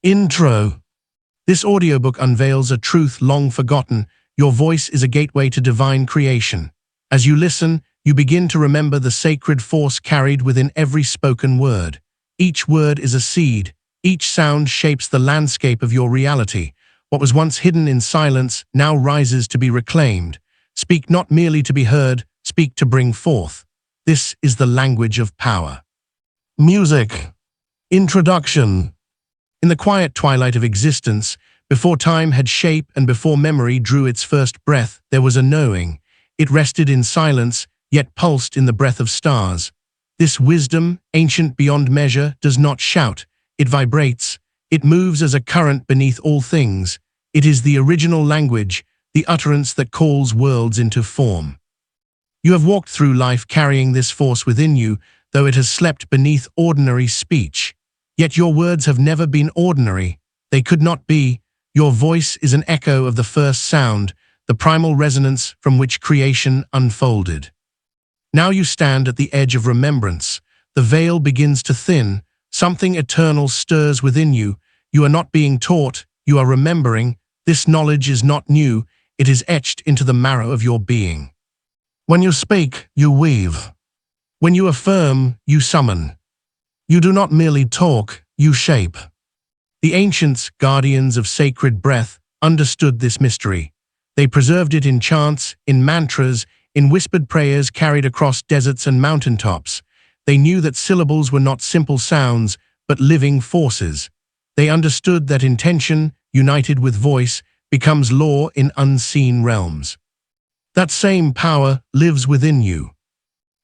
Intro. This audiobook unveils a truth long forgotten. Your voice is a gateway to divine creation. As you listen, you begin to remember the sacred force carried within every spoken word. Each word is a seed. Each sound shapes the landscape of your reality. What was once hidden in silence now rises to be reclaimed. Speak not merely to be heard, speak to bring forth. This is the language of power. Music. Introduction. In the quiet twilight of existence, before time had shape and before memory drew its first breath, there was a knowing. It rested in silence, yet pulsed in the breath of stars. This wisdom, ancient beyond measure, does not shout. It vibrates. It moves as a current beneath all things. It is the original language, the utterance that calls worlds into form. You have walked through life carrying this force within you, though it has slept beneath ordinary speech. Yet your words have never been ordinary. They could not be. Your voice is an echo of the first sound, the primal resonance from which creation unfolded. Now you stand at the edge of remembrance. The veil begins to thin. Something eternal stirs within you. You are not being taught, you are remembering. This knowledge is not new. It is etched into the marrow of your being. When you speak, you weave. When you affirm, you summon. You do not merely talk, you shape. The ancients, guardians of sacred breath, understood this mystery. They preserved it in chants, in mantras, in whispered prayers carried across deserts and mountaintops. They knew that syllables were not simple sounds, but living forces. They understood that intention, united with voice, becomes law in unseen realms. That same power lives within you.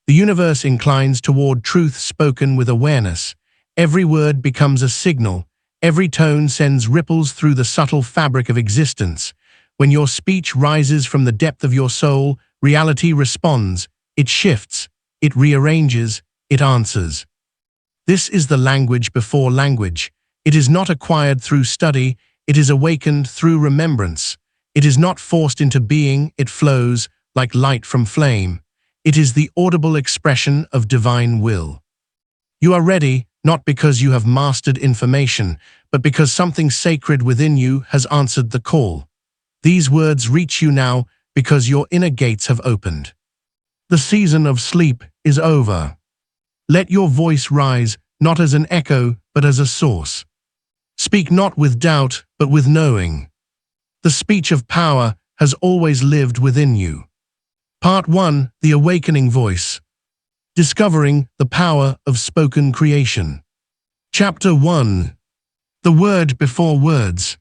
The universe inclines toward truth spoken with awareness. Every word becomes a signal. Every tone sends ripples through the subtle fabric of existence. When your speech rises from the depth of your soul, reality responds. It shifts. It rearranges. It answers. This is the language before language. It is not acquired through study. It is awakened through remembrance. It is not forced into being. It flows like light from flame. It is the audible expression of divine will. You are ready, not because you have mastered information, but because something sacred within you has answered the call. These words reach you now because your inner gates have opened. The season of sleep is over. Let your voice rise, not as an echo, but as a source. Speak not with doubt, but with knowing. The speech of power has always lived within you. Part 1. The Awakening Voice. Discovering the Power of Spoken Creation. Chapter 1. The Word Before Words.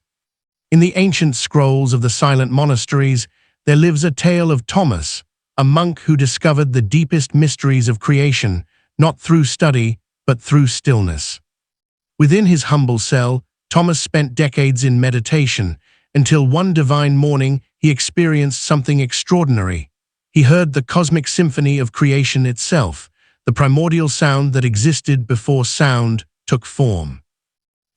In the ancient scrolls of the silent monasteries, there lives a tale of Thomas, a monk who discovered the deepest mysteries of creation, not through study, but through stillness. Within his humble cell, Thomas spent decades in meditation, until one divine morning he experienced something extraordinary. He heard the cosmic symphony of creation itself, the primordial sound that existed before sound took form.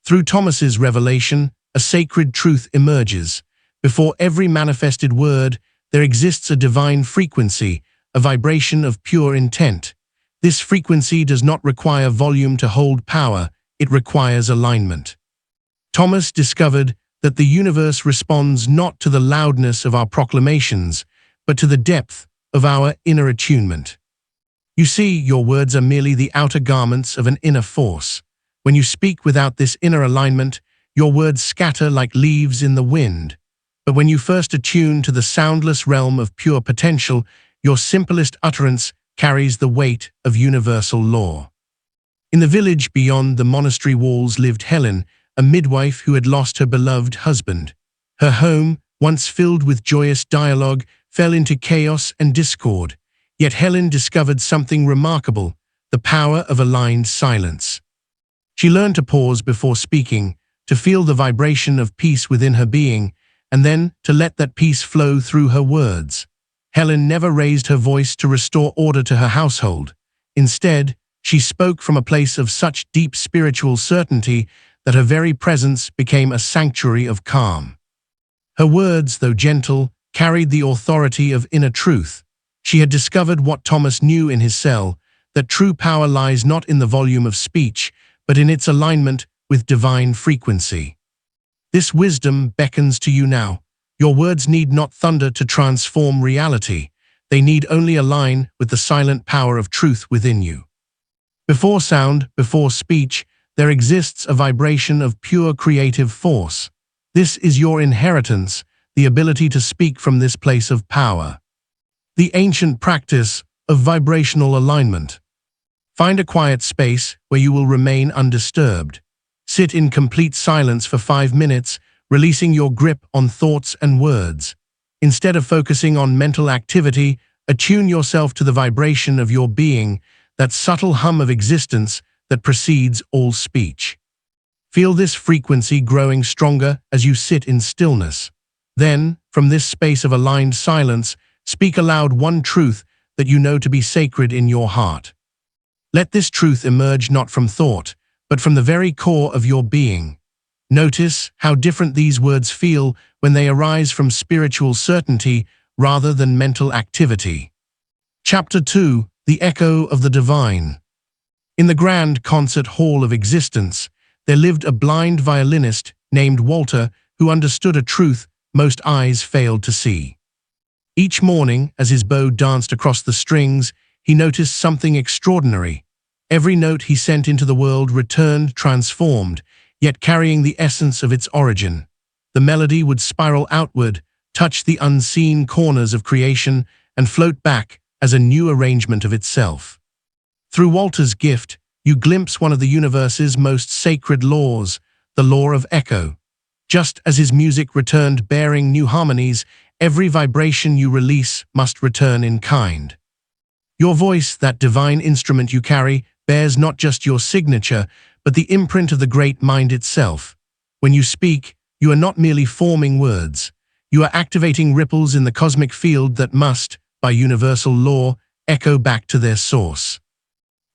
Through Thomas's revelation, a sacred truth emerges. Before every manifested word, there exists a divine frequency, a vibration of pure intent. This frequency does not require volume to hold power, it requires alignment. Thomas discovered that the universe responds not to the loudness of our proclamations, but to the depth of our inner attunement. You see, your words are merely the outer garments of an inner force. When you speak without this inner alignment, your words scatter like leaves in the wind. But when you first attune to the soundless realm of pure potential, your simplest utterance carries the weight of universal law. In the village beyond the monastery walls lived Helen, a midwife who had lost her beloved husband. Her home, once filled with joyous dialogue, fell into chaos and discord. Yet Helen discovered something remarkable, the power of aligned silence. She learned to pause before speaking, to feel the vibration of peace within her being, and then to let that peace flow through her words. Helen never raised her voice to restore order to her household. Instead, she spoke from a place of such deep spiritual certainty that her very presence became a sanctuary of calm. Her words, though gentle, carried the authority of inner truth. She had discovered what Thomas knew in his cell, that true power lies not in the volume of speech, but in its alignment with divine frequency. This wisdom beckons to you now. Your words need not thunder to transform reality. They need only align with the silent power of truth within you. Before sound, before speech, there exists a vibration of pure creative force. This is your inheritance, the ability to speak from this place of power. The ancient practice of vibrational alignment. Find a quiet space where you will remain undisturbed. Sit in complete silence for 5 minutes, releasing your grip on thoughts and words. Instead of focusing on mental activity, attune yourself to the vibration of your being, that subtle hum of existence that precedes all speech. Feel this frequency growing stronger as you sit in stillness. Then, from this space of aligned silence, speak aloud one truth that you know to be sacred in your heart. Let this truth emerge not from thought, but from the very core of your being. Notice how different these words feel when they arise from spiritual certainty rather than mental activity. Chapter 2: The Echo of the Divine. In the grand concert hall of existence, there lived a blind violinist named Walter who understood a truth most eyes failed to see. Each morning, as his bow danced across the strings, he noticed something extraordinary. Every note he sent into the world returned transformed, yet carrying the essence of its origin. The melody would spiral outward, touch the unseen corners of creation, and float back as a new arrangement of itself. Through Walter's gift, you glimpse one of the universe's most sacred laws, the law of echo. Just as his music returned bearing new harmonies, every vibration you release must return in kind. Your voice, that divine instrument you carry, bears not just your signature, but the imprint of the great mind itself. When you speak, you are not merely forming words. You are activating ripples in the cosmic field that must, by universal law, echo back to their source.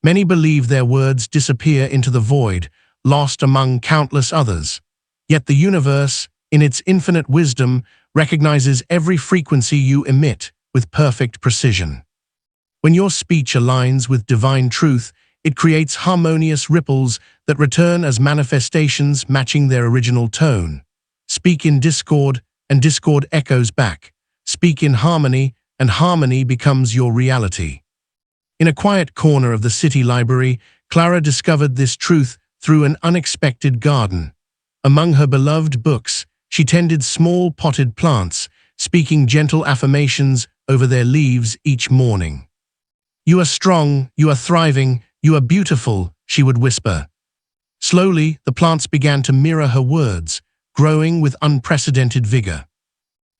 Many believe their words disappear into the void, lost among countless others. Yet the universe, in its infinite wisdom, recognizes every frequency you emit with perfect precision. When your speech aligns with divine truth, it creates harmonious ripples that return as manifestations matching their original tone. Speak in discord, and discord echoes back. Speak in harmony, and harmony becomes your reality. In a quiet corner of the city library, Clara discovered this truth through an unexpected garden. Among her beloved books, she tended small potted plants, speaking gentle affirmations over their leaves each morning. "You are strong, you are thriving, you are beautiful," she would whisper. Slowly, the plants began to mirror her words, growing with unprecedented vigor.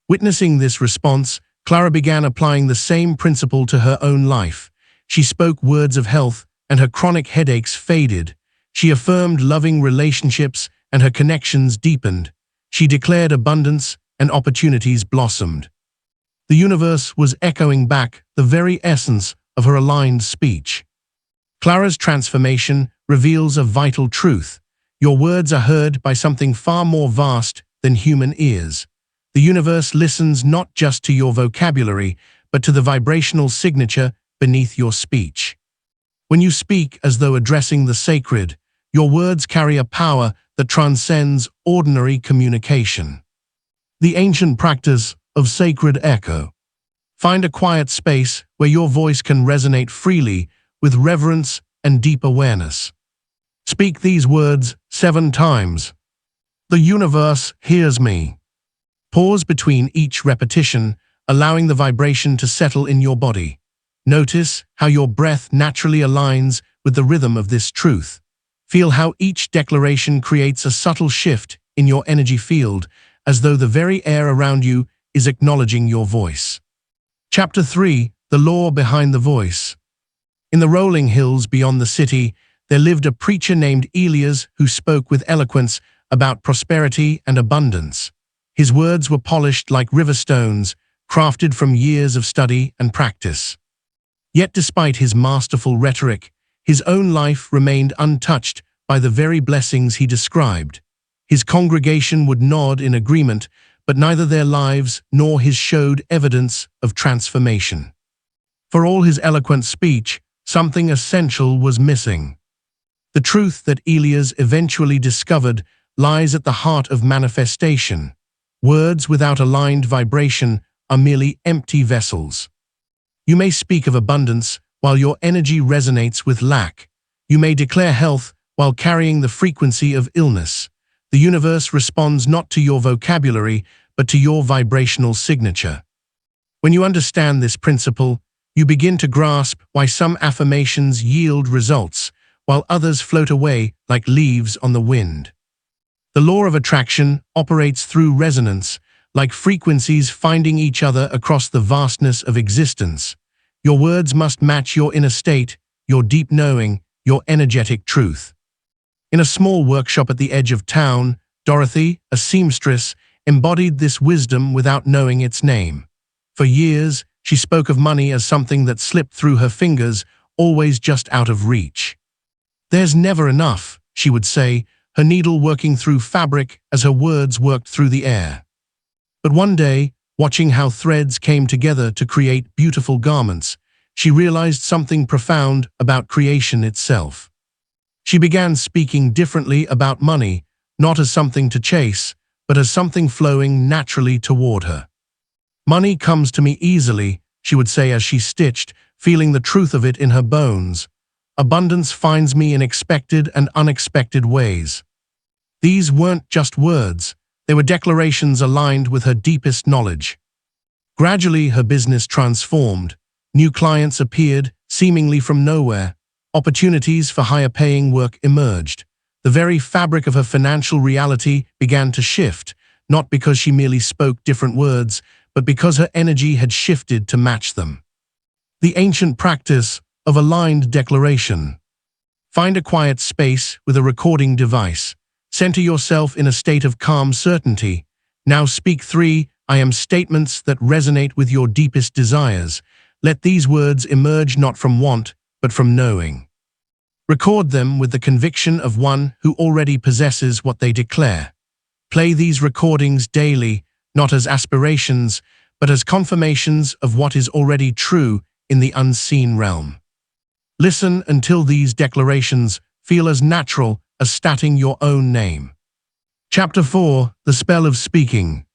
Witnessing this response, Clara began applying the same principle to her own life. She spoke words of health, and her chronic headaches faded. She affirmed loving relationships, and her connections deepened. She declared abundance, and opportunities blossomed. The universe was echoing back the very essence of her aligned speech. Clara's transformation reveals a vital truth. Your words are heard by something far more vast than human ears. The universe listens not just to your vocabulary, but to the vibrational signature beneath your speech. When you speak as though addressing the sacred, your words carry a power that transcends ordinary communication. The ancient practice of sacred echo. Find a quiet space where your voice can resonate freely with reverence and deep awareness. Speak these words 7 times. The universe hears me. Pause between each repetition, allowing the vibration to settle in your body. Notice how your breath naturally aligns with the rhythm of this truth. Feel how each declaration creates a subtle shift in your energy field, as though the very air around you is acknowledging your voice. Chapter 3: The Law Behind the Voice. In the rolling hills beyond the city, there lived a preacher named Elias who spoke with eloquence about prosperity and abundance. His words were polished like river stones, crafted from years of study and practice. Yet despite his masterful rhetoric, his own life remained untouched by the very blessings he described. His congregation would nod in agreement, but neither their lives nor his showed evidence of transformation. For all his eloquent speech, something essential was missing. The truth that Elias eventually discovered lies at the heart of manifestation. Words without aligned vibration are merely empty vessels. You may speak of abundance while your energy resonates with lack. You may declare health while carrying the frequency of illness. The universe responds not to your vocabulary, but to your vibrational signature. When you understand this principle, you begin to grasp why some affirmations yield results, while others float away like leaves on the wind. The law of attraction operates through resonance, like frequencies finding each other across the vastness of existence. Your words must match your inner state, your deep knowing, your energetic truth. In a small workshop at the edge of town, Dorothy, a seamstress, embodied this wisdom without knowing its name. For years, she spoke of money as something that slipped through her fingers, always just out of reach. "There's never enough," she would say, her needle working through fabric as her words worked through the air. But one day, watching how threads came together to create beautiful garments, she realized something profound about creation itself. She began speaking differently about money, not as something to chase, but as something flowing naturally toward her. "Money comes to me easily," she would say as she stitched, feeling the truth of it in her bones. "Abundance finds me in expected and unexpected ways." These weren't just words, they were declarations aligned with her deepest knowledge. Gradually, her business transformed. New clients appeared, seemingly from nowhere. Opportunities for higher-paying work emerged. The very fabric of her financial reality began to shift, not because she merely spoke different words, but because her energy had shifted to match them. The ancient practice of aligned declaration. Find a quiet space with a recording device. Center yourself in a state of calm certainty. Now speak 3 I am statements that resonate with your deepest desires. Let these words emerge not from want, but from knowing. Record them with the conviction of one who already possesses what they declare. Play these recordings daily, not as aspirations, but as confirmations of what is already true in the unseen realm. Listen until these declarations feel as natural as stating your own name. Chapter 4: The Spell of Speaking.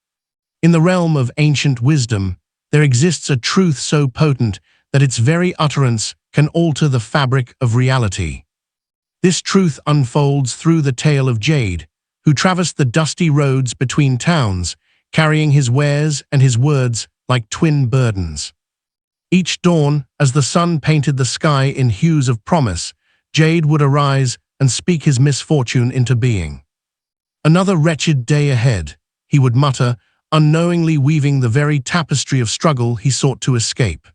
In the realm of ancient wisdom, there exists a truth so potent that its very utterance can alter the fabric of reality. This truth unfolds through the tale of Jade, who traversed the dusty roads between towns, carrying his wares and his words like twin burdens. Each dawn, as the sun painted the sky in hues of promise, Jade would arise and speak his misfortune into being. "Another wretched day ahead," he would mutter, unknowingly weaving the very tapestry of struggle he sought to escape.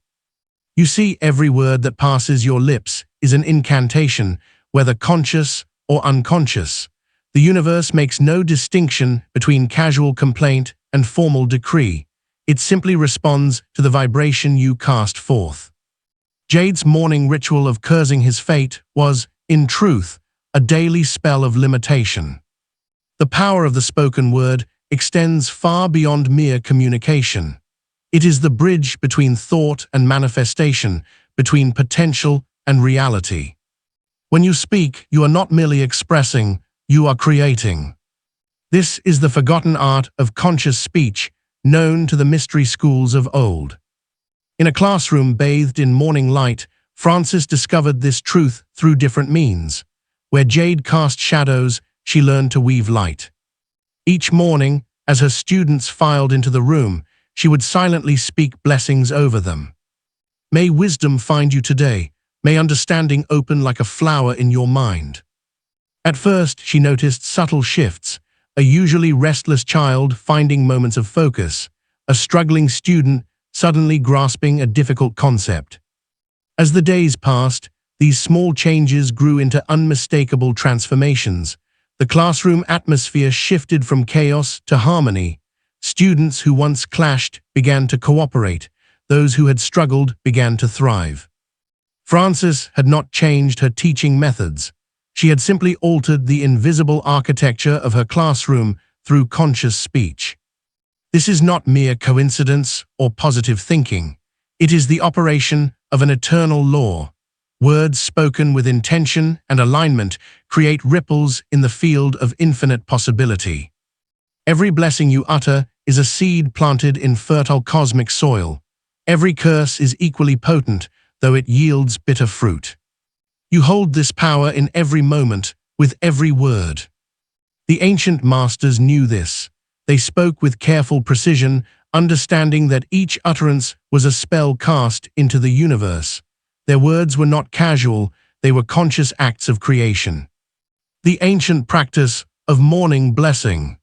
You see, every word that passes your lips is an incantation, whether conscious or unconscious. The universe makes no distinction between casual complaint and formal decree. It simply responds to the vibration you cast forth. Jade's morning ritual of cursing his fate was, in truth, a daily spell of limitation. The power of the spoken word extends far beyond mere communication. It is the bridge between thought and manifestation, between potential and reality. When you speak, you are not merely expressing, you are creating. This is the forgotten art of conscious speech, known to the mystery schools of old. In a classroom bathed in morning light, Frances discovered this truth through different means. Where Jade cast shadows, she learned to weave light. Each morning, as her students filed into the room, she would silently speak blessings over them. "May wisdom find you today. May understanding open like a flower in your mind." At first, she noticed subtle shifts, a usually restless child finding moments of focus, a struggling student suddenly grasping a difficult concept. As the days passed, these small changes grew into unmistakable transformations. The classroom atmosphere shifted from chaos to harmony. Students who once clashed began to cooperate. Those who had struggled began to thrive. Frances had not changed her teaching methods. She had simply altered the invisible architecture of her classroom through conscious speech. This is not mere coincidence or positive thinking. It is the operation of an eternal law. Words spoken with intention and alignment create ripples in the field of infinite possibility. Every blessing you utter is a seed planted in fertile cosmic soil. Every curse is equally potent, though it yields bitter fruit. You hold this power in every moment, with every word. The ancient masters knew this. They spoke with careful precision, understanding that each utterance was a spell cast into the universe. Their words were not casual, they were conscious acts of creation. The ancient practice of morning blessing.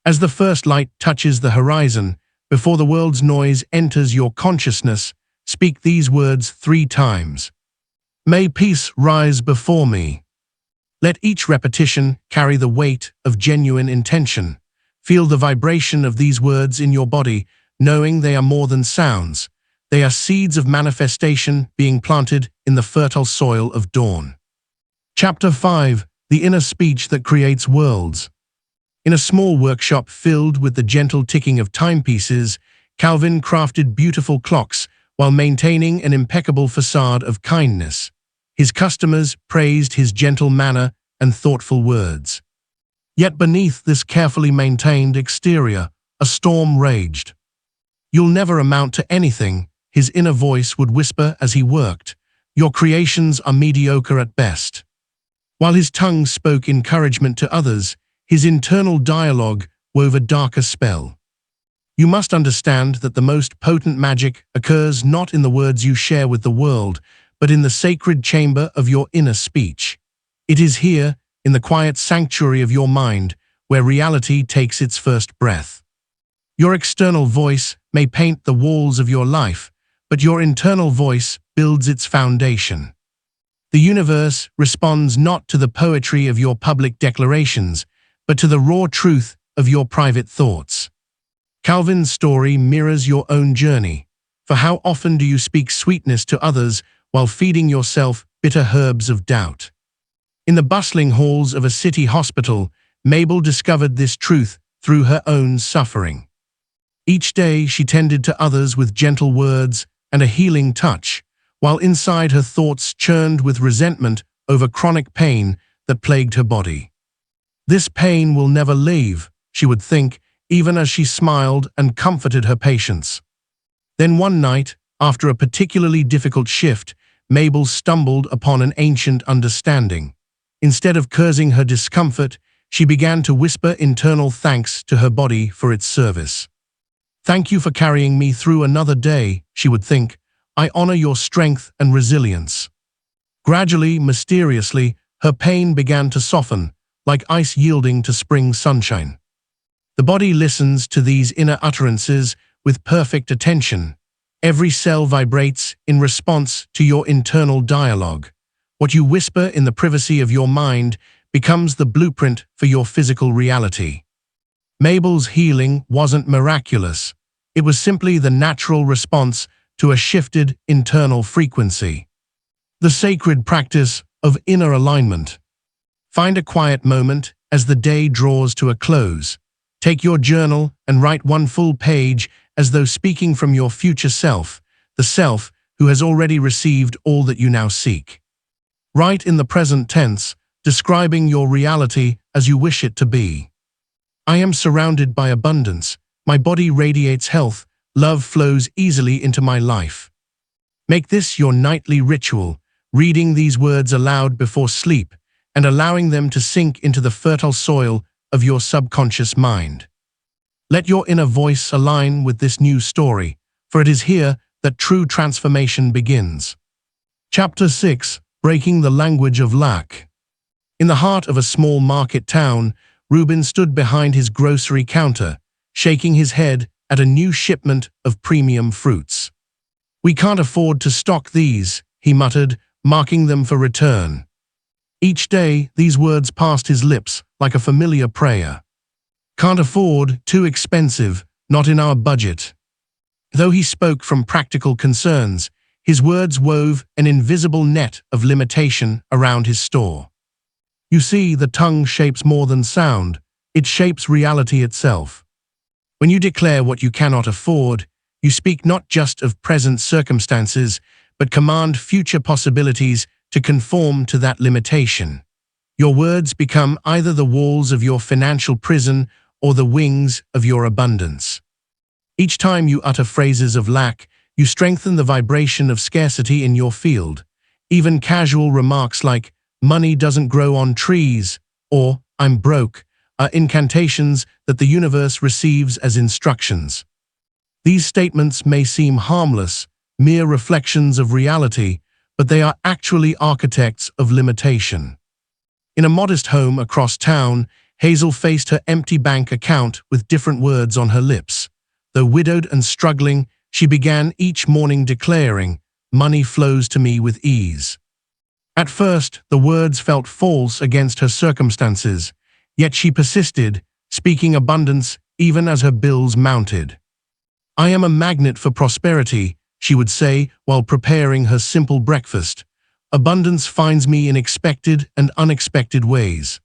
As the first light touches the horizon, before the world's noise enters your consciousness, speak these words 3 times. May peace rise before me. Let each repetition carry the weight of genuine intention. Feel the vibration of these words in your body, knowing they are more than sounds. They are seeds of manifestation being planted in the fertile soil of dawn. Chapter 5. The Inner Speech That Creates Worlds. In a small workshop filled with the gentle ticking of timepieces, Calvin crafted beautiful clocks while maintaining an impeccable facade of kindness. His customers praised his gentle manner and thoughtful words. Yet beneath this carefully maintained exterior, a storm raged. "You'll never amount to anything," his inner voice would whisper as he worked. "Your creations are mediocre at best." While his tongue spoke encouragement to others, his internal dialogue wove a darker spell. "You must understand that the most potent magic occurs not in the words you share with the world, but in the sacred chamber of your inner speech. It is here, in the quiet sanctuary of your mind, where reality takes its first breath. Your external voice may paint the walls of your life, but your internal voice builds its foundation. The universe responds not to the poetry of your public declarations, but to the raw truth of your private thoughts." Calvin's story mirrors your own journey. For how often do you speak sweetness to others while feeding yourself bitter herbs of doubt? In the bustling halls of a city hospital, Mabel discovered this truth through her own suffering. Each day she tended to others with gentle words and a healing touch, while inside her thoughts churned with resentment over chronic pain that plagued her body. "This pain will never leave," she would think, even as she smiled and comforted her patients. Then one night, after a particularly difficult shift, Mabel stumbled upon an ancient understanding. Instead of cursing her discomfort, she began to whisper internal thanks to her body for its service. "Thank you for carrying me through another day," she would think. "I honor your strength and resilience." Gradually, mysteriously, her pain began to soften, like ice yielding to spring sunshine. The body listens to these inner utterances with perfect attention. Every cell vibrates in response to your internal dialogue. What you whisper in the privacy of your mind becomes the blueprint for your physical reality. Mabel's healing wasn't miraculous. It was simply the natural response to a shifted internal frequency. The sacred practice of inner alignment. Find a quiet moment as the day draws to a close. Take your journal and write one full page as though speaking from your future self, the self who has already received all that you now seek. Write in the present tense, describing your reality as you wish it to be. "I am surrounded by abundance. My body radiates health. Love flows easily into my life." Make this your nightly ritual, reading these words aloud before sleep and allowing them to sink into the fertile soil of your subconscious mind. Let your inner voice align with this new story, for it is here that true transformation begins. Chapter 6. Breaking the Language of Lack. In the heart of a small market town, Reuben stood behind his grocery counter, shaking his head at a new shipment of premium fruits. "We can't afford to stock these," he muttered, marking them for return. Each day, these words passed his lips like a familiar prayer. "Can't afford, too expensive, not in our budget." Though he spoke from practical concerns, his words wove an invisible net of limitation around his store. You see, the tongue shapes more than sound. It shapes reality itself. When you declare what you cannot afford, you speak not just of present circumstances, but command future possibilities to conform to that limitation. Your words become either the walls of your financial prison or the wings of your abundance. Each time you utter phrases of lack, you strengthen the vibration of scarcity in your field. Even casual remarks like, "money doesn't grow on trees," or "I'm broke," are incantations that the universe receives as instructions. These statements may seem harmless, mere reflections of reality, but they are actually architects of limitation. In a modest home across town, Hazel faced her empty bank account with different words on her lips. Though widowed and struggling, she began each morning declaring, "Money flows to me with ease." At first, the words felt false against her circumstances, yet she persisted, speaking abundance even as her bills mounted. "I am a magnet for prosperity," she would say while preparing her simple breakfast. "Abundance finds me in expected and unexpected ways."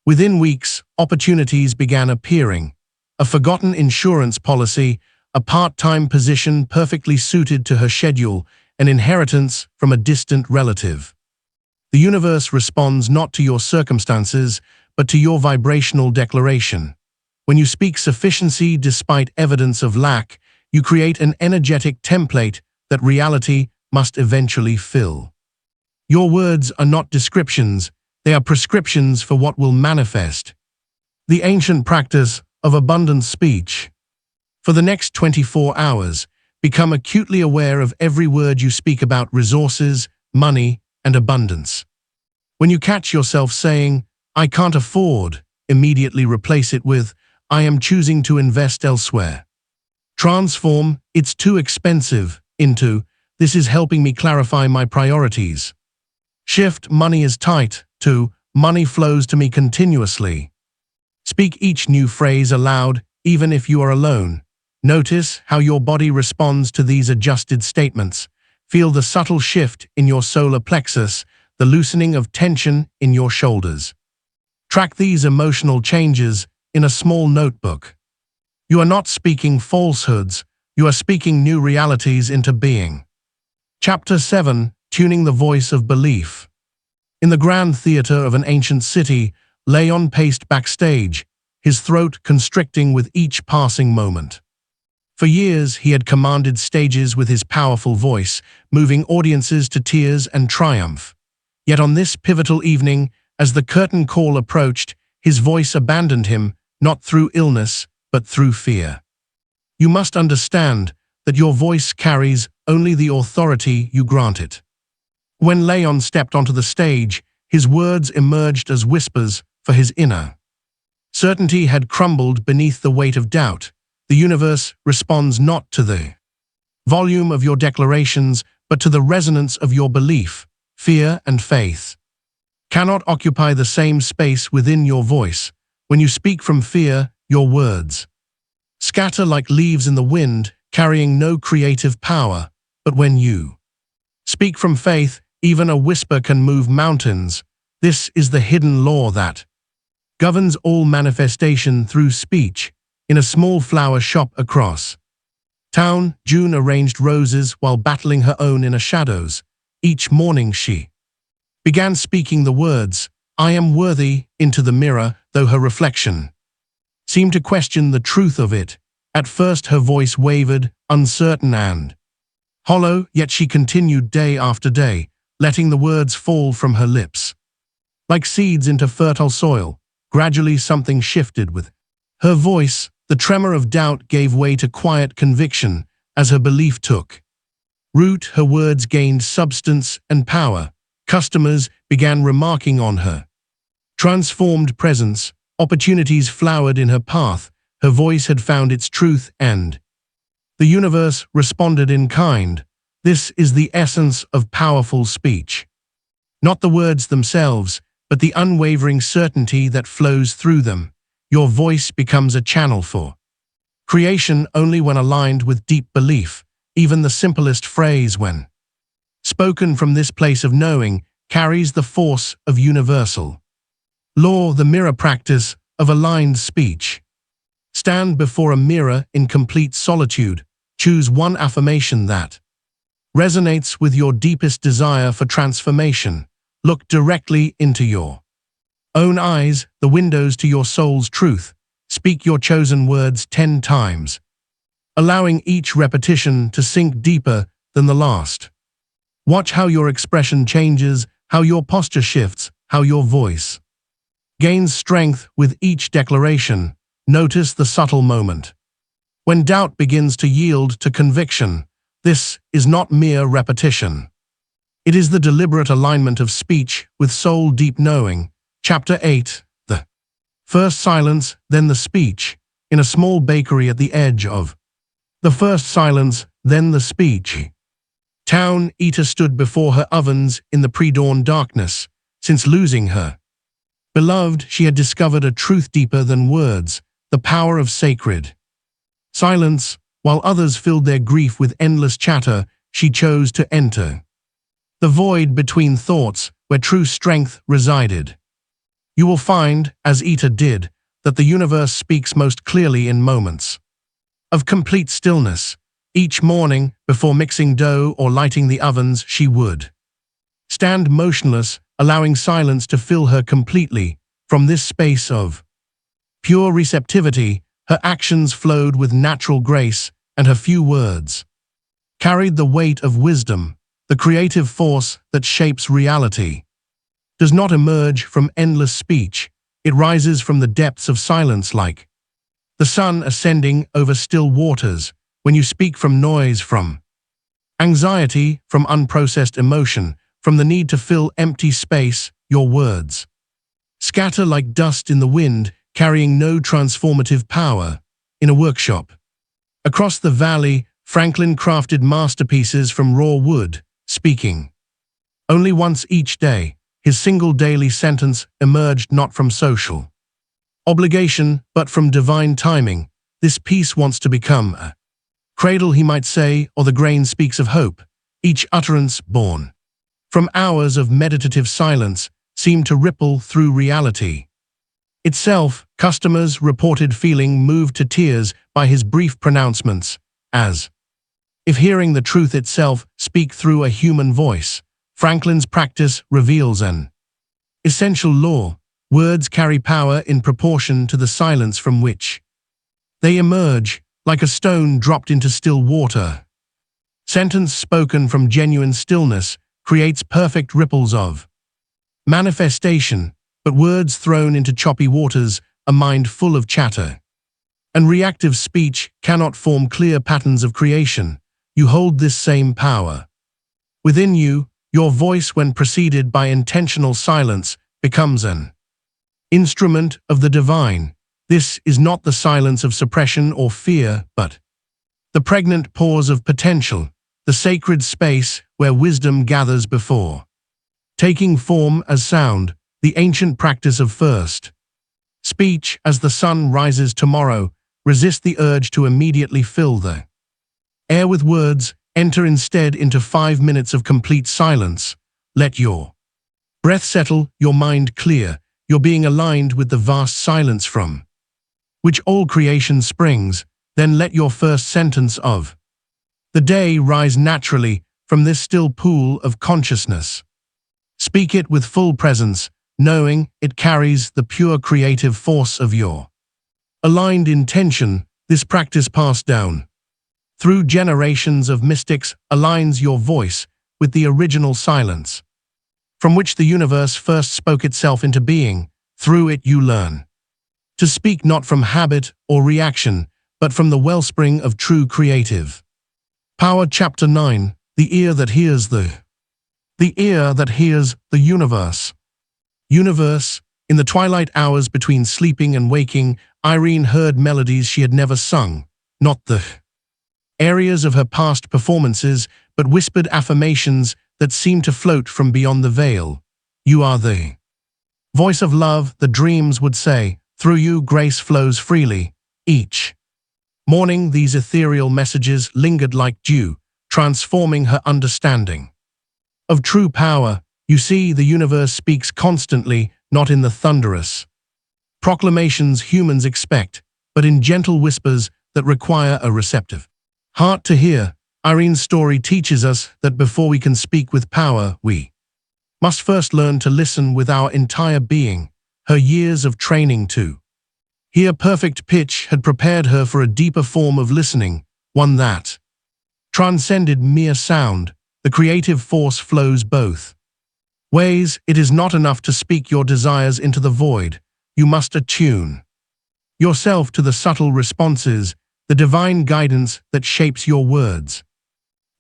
Within weeks, opportunities began appearing. A forgotten insurance policy, a part-time position perfectly suited to her schedule, an inheritance from a distant relative. The universe responds not to your circumstances, but to your vibrational declaration. When you speak sufficiency despite evidence of lack, you create an energetic template that reality must eventually fill. Your words are not descriptions, they are prescriptions for what will manifest. The ancient practice of abundant speech. For the next 24 hours, become acutely aware of every word you speak about resources, money, and abundance. When you catch yourself saying, "I can't afford," immediately replace it with, "I am choosing to invest elsewhere." Transform "it's too expensive" into, "this is helping me clarify my priorities." Shift "money is tight" to, "money flows to me continuously." Speak each new phrase aloud, even if you are alone. Notice how your body responds to these adjusted statements. Feel the subtle shift in your solar plexus, the loosening of tension in your shoulders. Track these emotional changes in a small notebook. You are not speaking falsehoods, you are speaking new realities into being. Chapter 7. Tuning the Voice of Belief. In the grand theater of an ancient city, Leon paced backstage, his throat constricting with each passing moment. For years, he had commanded stages with his powerful voice, moving audiences to tears and triumph. Yet on this pivotal evening, as the curtain call approached, his voice abandoned him, not through illness, but through fear. You must understand that your voice carries only the authority you grant it. When Leon stepped onto the stage, his words emerged as whispers for his inner. Certainty had crumbled beneath the weight of doubt. The universe responds not to the volume of your declarations, but to the resonance of your belief. Fear and faith cannot occupy the same space within your voice. When you speak from fear, your words scatter like leaves in the wind, carrying no creative power. But when you speak from faith, even a whisper can move mountains. This is the hidden law that governs all manifestation through speech. In a small flower shop across town, June arranged roses while battling her own inner shadows. Each morning she began speaking the words, "I am worthy," into the mirror, though her reflection seemed to question the truth of it. At first her voice wavered, uncertain and hollow, yet she continued day after day, letting the words fall from her lips. Like seeds into fertile soil, gradually something shifted with her voice. The tremor of doubt gave way to quiet conviction as her belief took root. Her words gained substance and power. Customers began remarking on her transformed presence. Opportunities flowered in her path. Her voice had found its truth, and the universe responded in kind. This is the essence of powerful speech. Not the words themselves, but the unwavering certainty that flows through them. Your voice becomes a channel for creation only when aligned with deep belief. Even the simplest phrase, when spoken from this place of knowing, carries the force of universal law. The mirror practice of aligned speech. Stand before a mirror in complete solitude. Choose one affirmation that resonates with your deepest desire for transformation. Look directly into your own eyes, the windows to your soul's truth. Speak your chosen words 10 times, allowing each repetition to sink deeper than the last. Watch how your expression changes, how your posture shifts, how your voice gains strength with each declaration. Notice the subtle moment when doubt begins to yield to conviction. This is not mere repetition. It is the deliberate alignment of speech with soul-deep knowing. Chapter 8. The first silence, then the speech. In a small bakery at the edge of the first silence, then the speech. Town Eater stood before her ovens in the pre-dawn darkness. Since losing her beloved, she had discovered a truth deeper than words, the power of sacred silence. While others filled their grief with endless chatter, she chose to enter the void between thoughts where true strength resided. You will find, as Eater did, that the universe speaks most clearly in moments of complete stillness. Each morning, before mixing dough or lighting the ovens, she would stand motionless, allowing silence to fill her completely. From this space of pure receptivity, her actions flowed with natural grace, and her few words carried the weight of wisdom. The creative force that shapes reality does not emerge from endless speech. It rises from the depths of silence, like the sun ascending over still waters. When you speak from noise, from anxiety, from unprocessed emotion, from the need to fill empty space, your words scatter like dust in the wind, carrying no transformative power. In a workshop across the valley, Franklin crafted masterpieces from raw wood, speaking only once each day. His single daily sentence emerged not from social obligation, but from divine timing. This piece wants to become a cradle, he might say, or the grain speaks of hope. Each utterance, born from hours of meditative silence, seemed to ripple through reality itself. Customers reported feeling moved to tears by his brief pronouncements, as if hearing the truth itself speak through a human voice. Franklin's practice reveals an essential law. Words carry power in proportion to the silence from which they emerge, like a stone dropped into still water. Sentence spoken from genuine stillness creates perfect ripples of manifestation, but words thrown into choppy waters, a mind full of chatter and reactive speech, cannot form clear patterns of creation. You hold this same power within you. Your voice, when preceded by intentional silence, becomes an instrument of the divine. This is not the silence of suppression or fear, but the pregnant pause of potential, the sacred space where wisdom gathers before taking form as sound. The ancient practice of first speech, as the sun rises tomorrow. Resist the urge to immediately fill the air with words. Enter instead into 5 minutes of complete silence. Let your breath settle, your mind clear, your being aligned with the vast silence from which all creation springs. Then let your first sentence of the day rise naturally from this still pool of consciousness. Speak it with full presence, knowing it carries the pure creative force of your aligned intention. This practice passed down through generations of mystics aligns your voice with the original silence from which the universe first spoke itself into being. Through it you learn to speak not from habit or reaction, but from the wellspring of true creative power. Chapter 9. The ear that hears the ear that hears the universe. In the twilight hours between sleeping and waking, Irene heard melodies she had never sung, not the areas of her past performances, but whispered affirmations that seemed to float from beyond the veil. You are the voice of love, the dreams would say. Through you, grace flows freely. Each morning, these ethereal messages lingered like dew, transforming her understanding of true power. You see, the universe speaks constantly, not in the thunderous proclamations humans expect, but in gentle whispers that require a receptive heart to hear. Irene's story teaches us that before we can speak with power, we must first learn to listen with our entire being. Her years of training to hear perfect pitch had prepared her for a deeper form of listening, one that transcended mere sound. The creative force flows both ways. It is not enough to speak your desires into the void. You must attune yourself to the subtle responses, the divine guidance that shapes your words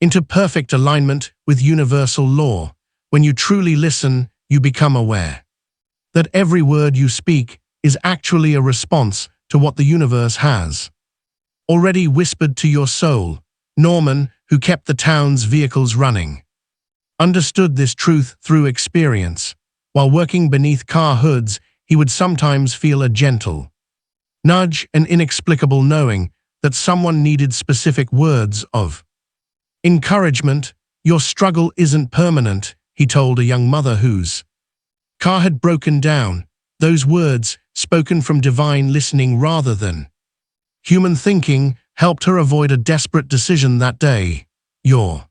into perfect alignment with universal law. When you truly listen, you become aware that every word you speak is actually a response to what the universe has already whispered to your soul. Norman, who kept the town's vehicles running, understood this truth through experience. While working beneath car hoods, he would sometimes feel a gentle nudge, an inexplicable knowing that someone needed specific words of encouragement. Your struggle isn't permanent, he told a young mother whose car had broken down. Those words, spoken from divine listening rather than human thinking, helped her avoid a desperate decision that day. Your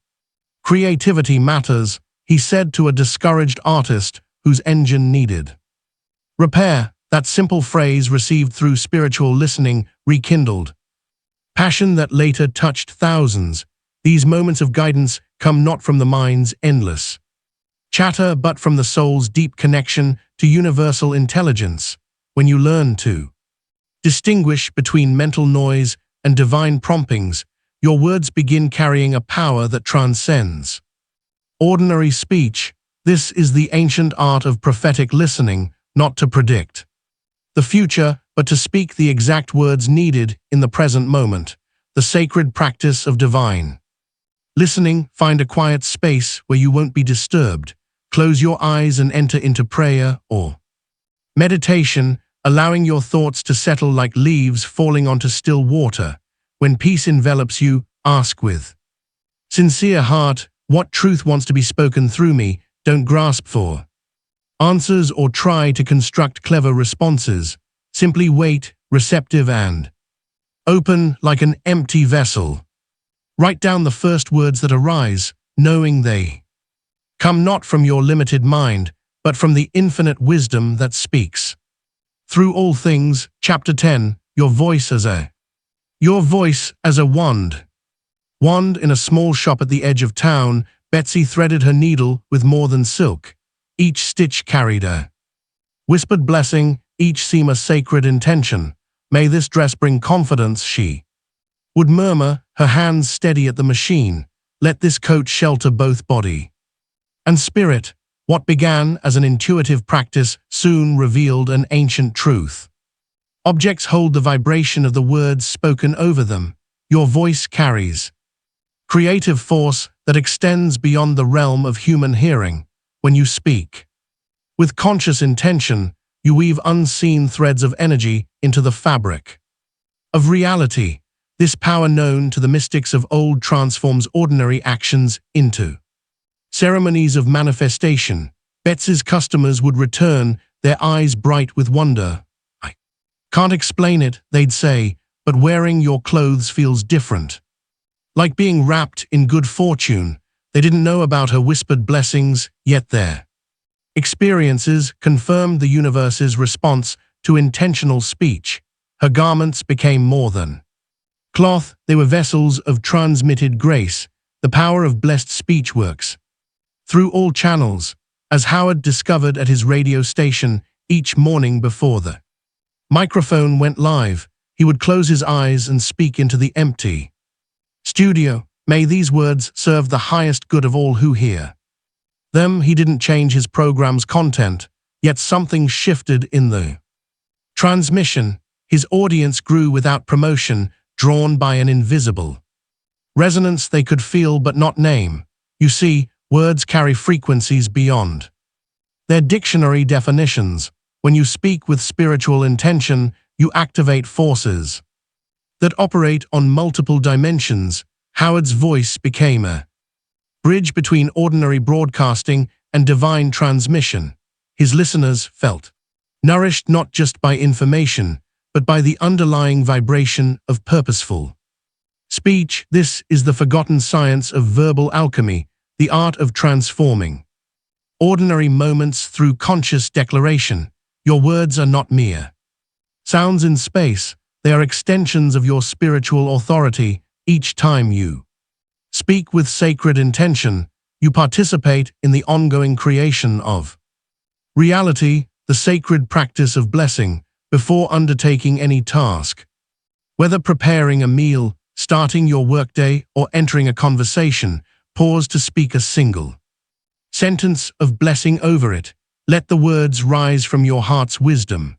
creativity matters, he said to a discouraged artist whose engine needed repair. That simple phrase, received through spiritual listening, rekindled passion that later touched thousands. These moments of guidance come not from the mind's endless chatter, but from the soul's deep connection to universal intelligence. When you learn to distinguish between mental noise and divine promptings, your words begin carrying a power that transcends ordinary speech. This is the ancient art of prophetic listening, not to predict the future, but to speak the exact words needed in the present moment. The sacred practice of divine listening. Find a quiet space where you won't be disturbed. Close your eyes and enter into prayer or meditation, allowing your thoughts to settle like leaves falling onto still water. When peace envelops you, ask with sincere heart, what truth wants to be spoken through me? Don't grasp for answers or try to construct clever responses. Simply wait, receptive and open like an empty vessel. Write down the first words that arise, knowing they come not from your limited mind, but from the infinite wisdom that speaks through all things. Chapter 10. Your voice as a wand. In a small shop at the edge of town, Betsy threaded her needle with more than silk. Each stitch carried a whispered blessing, each seam a sacred intention. May this dress bring confidence, she would murmur, her hands steady at the machine. Let this coat shelter both body and spirit. What began as an intuitive practice soon revealed an ancient truth. Objects hold the vibration of the words spoken over them. Your voice carries creative force that extends beyond the realm of human hearing. When you speak with conscious intention, you weave unseen threads of energy into the fabric of reality. This power, known to the mystics of old, transforms ordinary actions into ceremonies of manifestation. Betsy's customers would return, their eyes bright with wonder. I can't explain it, they'd say, but wearing your clothes feels different. Like being wrapped in good fortune. They didn't know about her whispered blessings, yet their experiences confirmed the universe's response to intentional speech. Her garments became more than cloth, they were vessels of transmitted grace. The power of blessed speech works through all channels, as Howard discovered at his radio station. Each morning before the microphone went live, he would close his eyes and speak into the empty studio. May these words serve the highest good of all who hear them. He didn't change his program's content, yet something shifted in the transmission. His audience grew without promotion, drawn by an invisible resonance they could feel but not name. You see, words carry frequencies beyond their dictionary definitions. When you speak with spiritual intention, you activate forces that operate on multiple dimensions. Howard's voice became a bridge between ordinary broadcasting and divine transmission. His listeners felt nourished not just by information, but by the underlying vibration of purposeful Speech, this is the forgotten science of verbal alchemy, the art of transforming ordinary moments through conscious declaration. Your words are not mere sounds in space, they are extensions of your spiritual authority. Each time you speak with sacred intention, you participate in the ongoing creation of reality, the sacred practice of blessing, before undertaking any task. Whether preparing a meal, starting your workday, or entering a conversation, pause to speak a single sentence of blessing over it. Let the words rise from your heart's wisdom,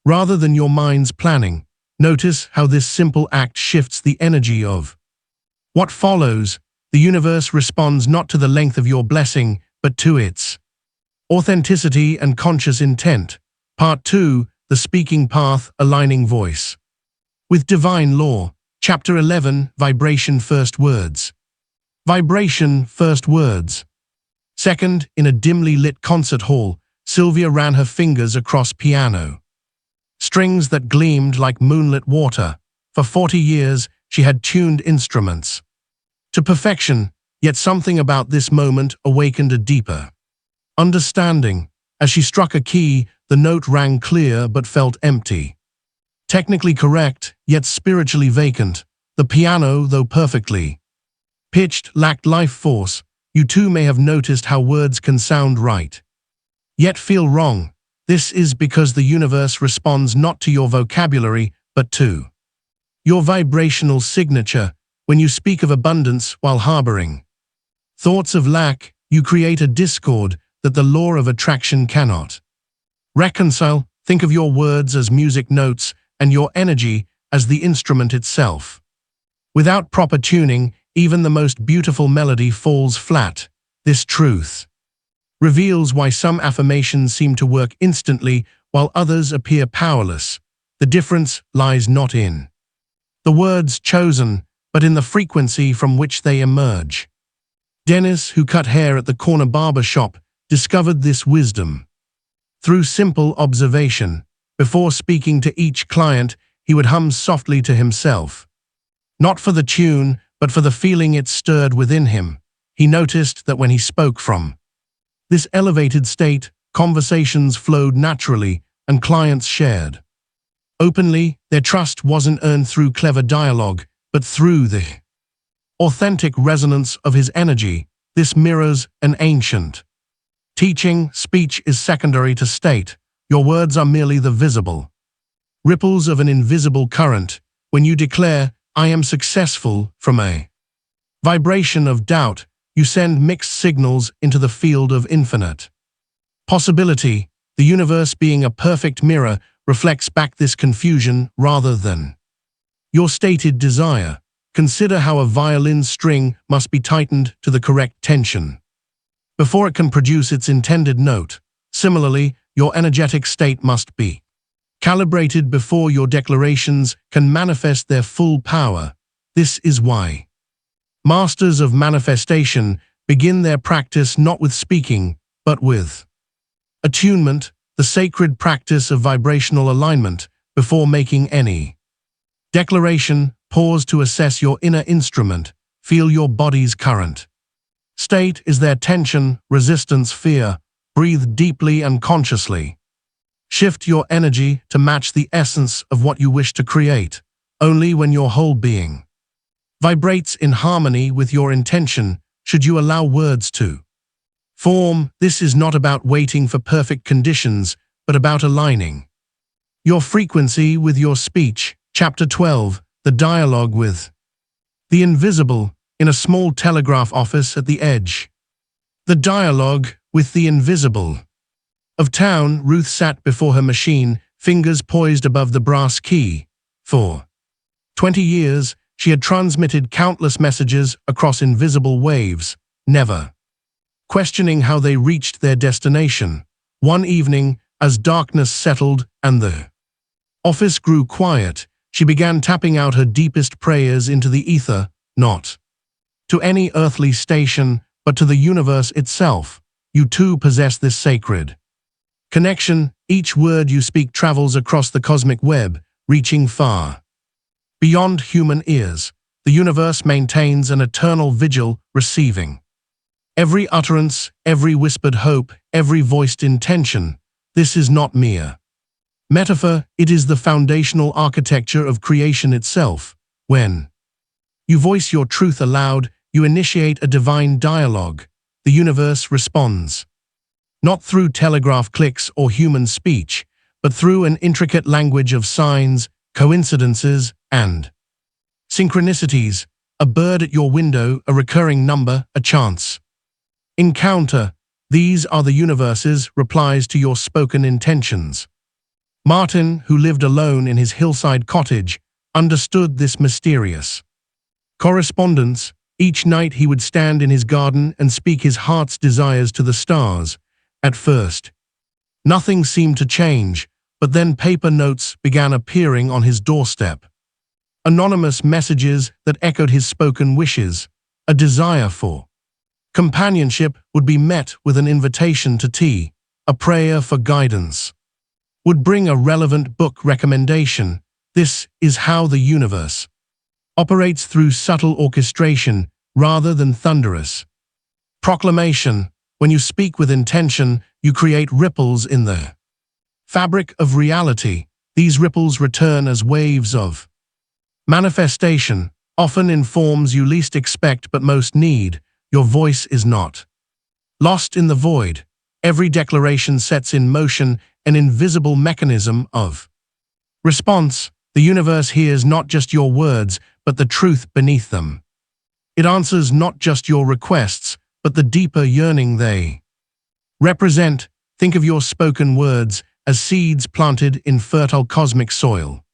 rather than your mind's planning. Notice how this simple act shifts the energy of what follows. The universe responds not to the length of your blessing, but to its authenticity and conscious intent. Part 2, The Speaking Path, Aligning Voice with Divine Law. Chapter 11, Vibration First Words. Vibration First Words. Second, in a dimly lit concert hall, Sylvia ran her fingers across piano strings that gleamed like moonlit water. For 40 years, she had tuned instruments to perfection, yet something about this moment awakened a deeper understanding. As she struck a key, the note rang clear but felt empty. Technically correct, yet spiritually vacant. The piano, though perfectly pitched, lacked life force. You too may have noticed how words can sound right, yet feel wrong. This is because the universe responds not to your vocabulary, but to your vibrational signature. When you speak of abundance while harboring thoughts of lack, you create a discord that the law of attraction cannot reconcile. Think of your words as music notes and your energy as the instrument itself. Without proper tuning, even the most beautiful melody falls flat. This truth reveals why some affirmations seem to work instantly while others appear powerless. The difference lies not in the words chosen, but in the frequency from which they emerge. Dennis, who cut hair at the corner barber shop, discovered this wisdom through simple observation. Before speaking to each client, he would hum softly to himself, not for the tune, but for the feeling it stirred within him. He noticed that when he spoke from this elevated state, conversations flowed naturally and clients shared openly. Their trust wasn't earned through clever dialogue, but through the authentic resonance of his energy. This mirrors an ancient teaching. Speech is secondary to state. Your words are merely the visible ripples of an invisible current. When you declare, "I am successful," from a vibration of doubt, you send mixed signals into the field of infinite possibility. The universe, being a perfect mirror, reflects back this confusion rather than your stated desire. Consider how a violin string must be tightened to the correct tension before it can produce its intended note. Similarly, your energetic state must be calibrated before your declarations can manifest their full power. This is why masters of manifestation begin their practice not with speaking, but with attunement, the sacred practice of vibrational alignment. Before making any declaration, pause to assess your inner instrument. Feel your body's current state. Is there tension, resistance, fear? Breathe deeply and consciously. Shift your energy to match the essence of what you wish to create. Only when your whole being vibrates in harmony with your intention should you allow words to form. This is not about waiting for perfect conditions, but about aligning your frequency with your speech. Chapter 12, The Dialogue with the Invisible. In a small telegraph office at the edge, the dialogue with the invisible of town, Ruth sat before her machine, fingers poised above the brass key. For 20 years, she had transmitted countless messages across invisible waves, never questioning how they reached their destination. One evening, as darkness settled and the office grew quiet, she began tapping out her deepest prayers into the ether, not to any earthly station, but to the universe itself. You too possess this sacred connection. Each word you speak travels across the cosmic web, reaching far beyond human ears. the universe maintains an eternal vigil, receiving every utterance, every whispered hope, every voiced intention. This is not mere metaphor, it is the foundational architecture of creation itself. When you voice your truth aloud, you initiate a divine dialogue. The universe responds, not through telegraph clicks or human speech, but through an intricate language of signs, coincidences, and synchronicities. A bird at your window, a recurring number, a chance encounter. These are the universe's replies to your spoken intentions. Martin, who lived alone in his hillside cottage, understood this mysterious correspondence. Each night he would stand in his garden and speak his heart's desires to the stars. At first, nothing seemed to change, but then paper notes began appearing on his doorstep. Anonymous messages that echoed his spoken wishes. A desire for companionship would be met with an invitation to tea. A prayer for guidance would bring a relevant book recommendation. This is how the universe operates, through subtle orchestration rather than thunderous proclamation. When you speak with intention, you create ripples in the fabric of reality. These ripples return as waves of manifestation, often in forms you least expect but most need. Your voice is not lost in the void. Every declaration sets in motion an invisible mechanism of response. The universe hears not just your words, but the truth beneath them. It answers not just your requests, but the deeper yearning they represent. Think of your spoken words as seeds planted in fertile cosmic soil.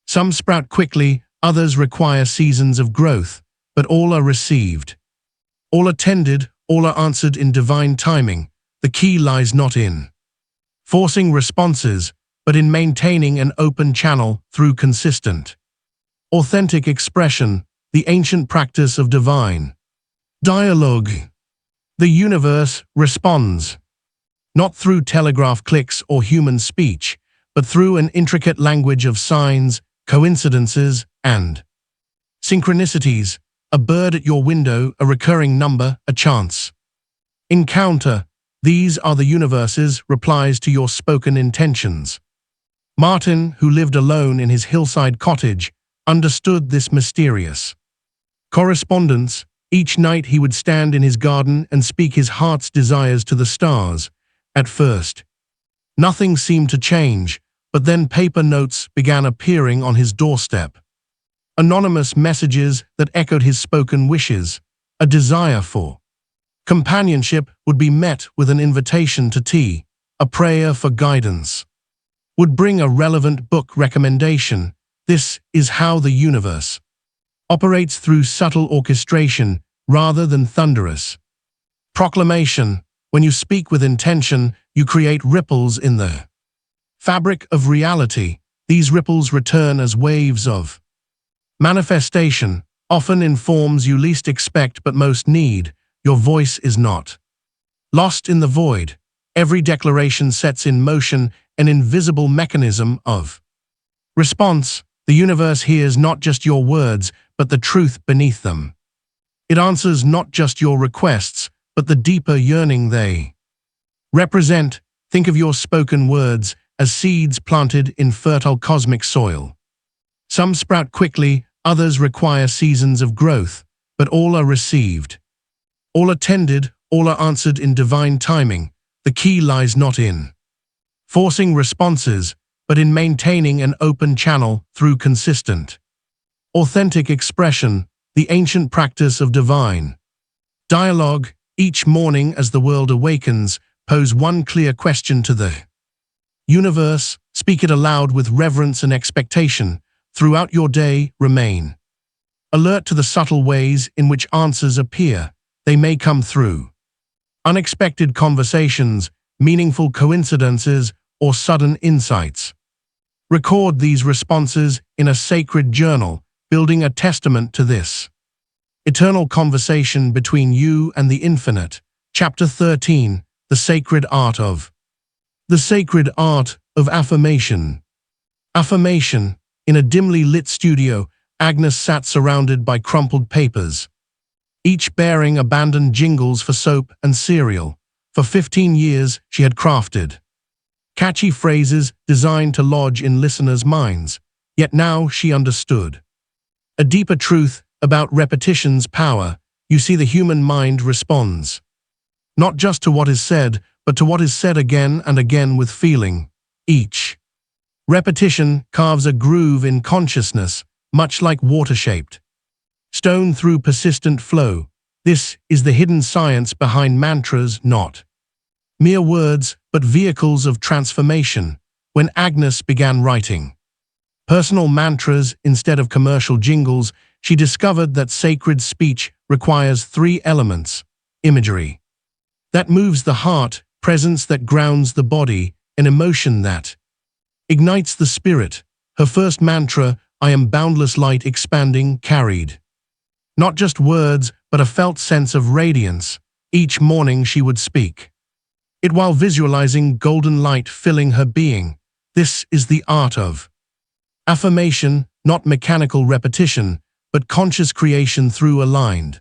Some sprout quickly, others require seasons of growth, but all are received. All are tended, all are answered in divine timing. The key lies not in forcing responses, but in maintaining an open channel through consistent, authentic expression, the ancient practice of divine dialogue. The universe responds, not through telegraph clicks or human speech, but through an intricate language of signs, coincidences, and synchronicities. A bird at your window, a recurring number, a chance encounter. These are the universe's replies to your spoken intentions. Martin, who lived alone in his hillside cottage, understood this mysterious correspondence. Each night he would stand in his garden and speak his heart's desires to the stars. At first, nothing seemed to change, but then paper notes began appearing on his doorstep. Anonymous messages that echoed his spoken wishes. A desire for companionship would be met with an invitation to tea. A prayer for guidance would bring a relevant book recommendation. This is how the universe operates, through subtle orchestration rather than thunderous proclamation. When you speak with intention, you create ripples in the fabric of reality. These ripples return as waves of manifestation, often in forms you least expect but most need. Your voice is not lost in the void. Every declaration sets in motion an invisible mechanism of response. The universe hears not just your words, but the truth beneath them. It answers not just your requests, but the deeper yearning they represent. Think of your spoken words as seeds planted in fertile cosmic soil. Some sprout quickly, others require seasons of growth, but all are received. All are tended, all are answered in divine timing. The key lies not in forcing responses, but in maintaining an open channel through consistent, authentic expression, the ancient practice of divine dialogue. Each morning as the world awakens, pose one clear question to the universe. Speak it aloud with reverence and expectation. Throughout your day, remain alert to the subtle ways in which answers appear. They may come through unexpected conversations, meaningful coincidences, or sudden insights. Record these responses in a sacred journal, building a testament to this eternal conversation between you and the infinite. Chapter 13, The Sacred Art of Affirmation. Affirmation. In a dimly lit studio, Agnes sat surrounded by crumpled papers, each bearing abandoned jingles for soap and cereal. For 15 years, she had crafted catchy phrases designed to lodge in listeners' minds, yet now she understood a deeper truth about repetition's power. You see, the human mind responds not just to what is said, but to what is said again and again with feeling. Each repetition carves a groove in consciousness, much like water-shaped stone through persistent flow. This is the hidden science behind mantras, not mere words, but vehicles of transformation. When Agnes began writing personal mantras instead of commercial jingles, she discovered that sacred speech requires three elements: imagery that moves the heart, presence that grounds the body, and emotion that ignites the spirit. Her first mantra, "I am boundless light expanding," carried not just words, but a felt sense of radiance. Each morning she would speak it while visualizing golden light filling her being. This is the art of affirmation, not mechanical repetition, but conscious creation through aligned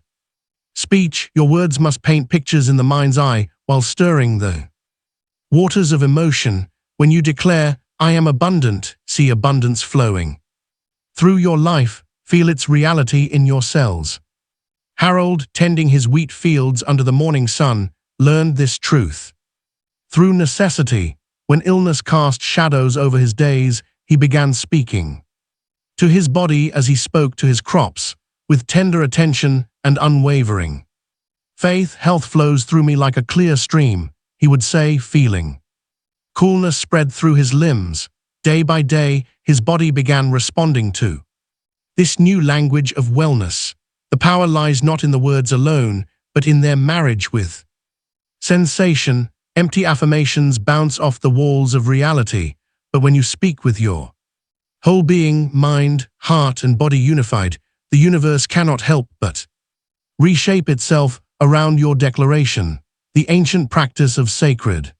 speech. Your words must paint pictures in the mind's eye while stirring the waters of emotion. When you declare, "I am abundant," see abundance flowing through your life. Feel its reality in your cells. Harold, tending his wheat fields under the morning sun, learned this truth through necessity. When illness cast shadows over his days, he began speaking to his body as he spoke to his crops, with tender attention and unwavering faith. "Health flows through me like a clear stream," he would say, feeling coolness spread through his limbs. Day by day, his body began responding to this new language of wellness. The power lies not in the words alone, but in their marriage with sensation. Empty affirmations bounce off the walls of reality, but when you speak with your whole being, mind, heart, and body unified, the universe cannot help but reshape itself around your declaration. The ancient practice of sacred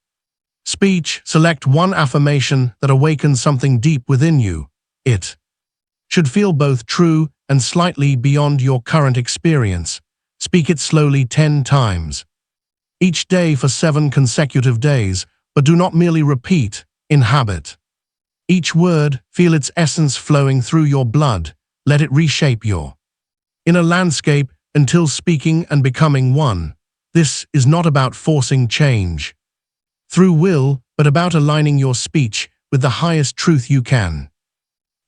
speech. Select one affirmation that awakens something deep within you. It should feel both true and slightly beyond your current experience. Speak it slowly 10 times each day for 7 consecutive days, but do not merely repeat, inhabit each word. Feel its essence flowing through your blood. Let it reshape your inner landscape until speaking and becoming one. This is not about forcing change through will, but about aligning your speech with the highest truth you can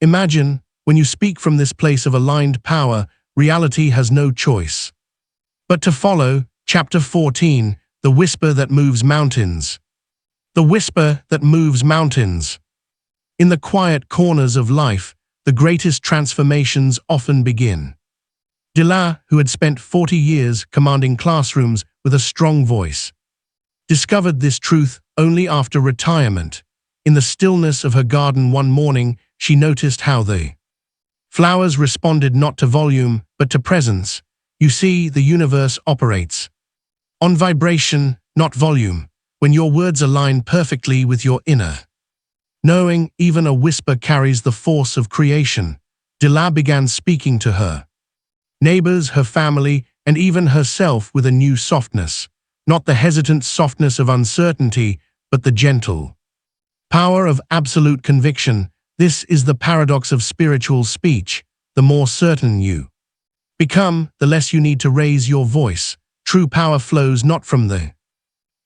imagine. When you speak from this place of aligned power, reality has no choice but to follow. Chapter 14, The Whisper That Moves Mountains. The whisper that moves mountains. In the quiet corners of life, the greatest transformations often begin. Dila, who had spent 40 years commanding classrooms with a strong voice, discovered this truth only after retirement. In the stillness of her garden one morning, she noticed how the flowers responded not to volume, but to presence. You see, the universe operates on vibration, not volume. When your words align perfectly with your inner knowing, even a whisper carries the force of creation. Dila began speaking to her neighbors, her family, and even herself with a new softness. Not the hesitant softness of uncertainty, but the gentle power of absolute conviction. This is the paradox of spiritual speech. The more certain you become, the less you need to raise your voice. True power flows not from the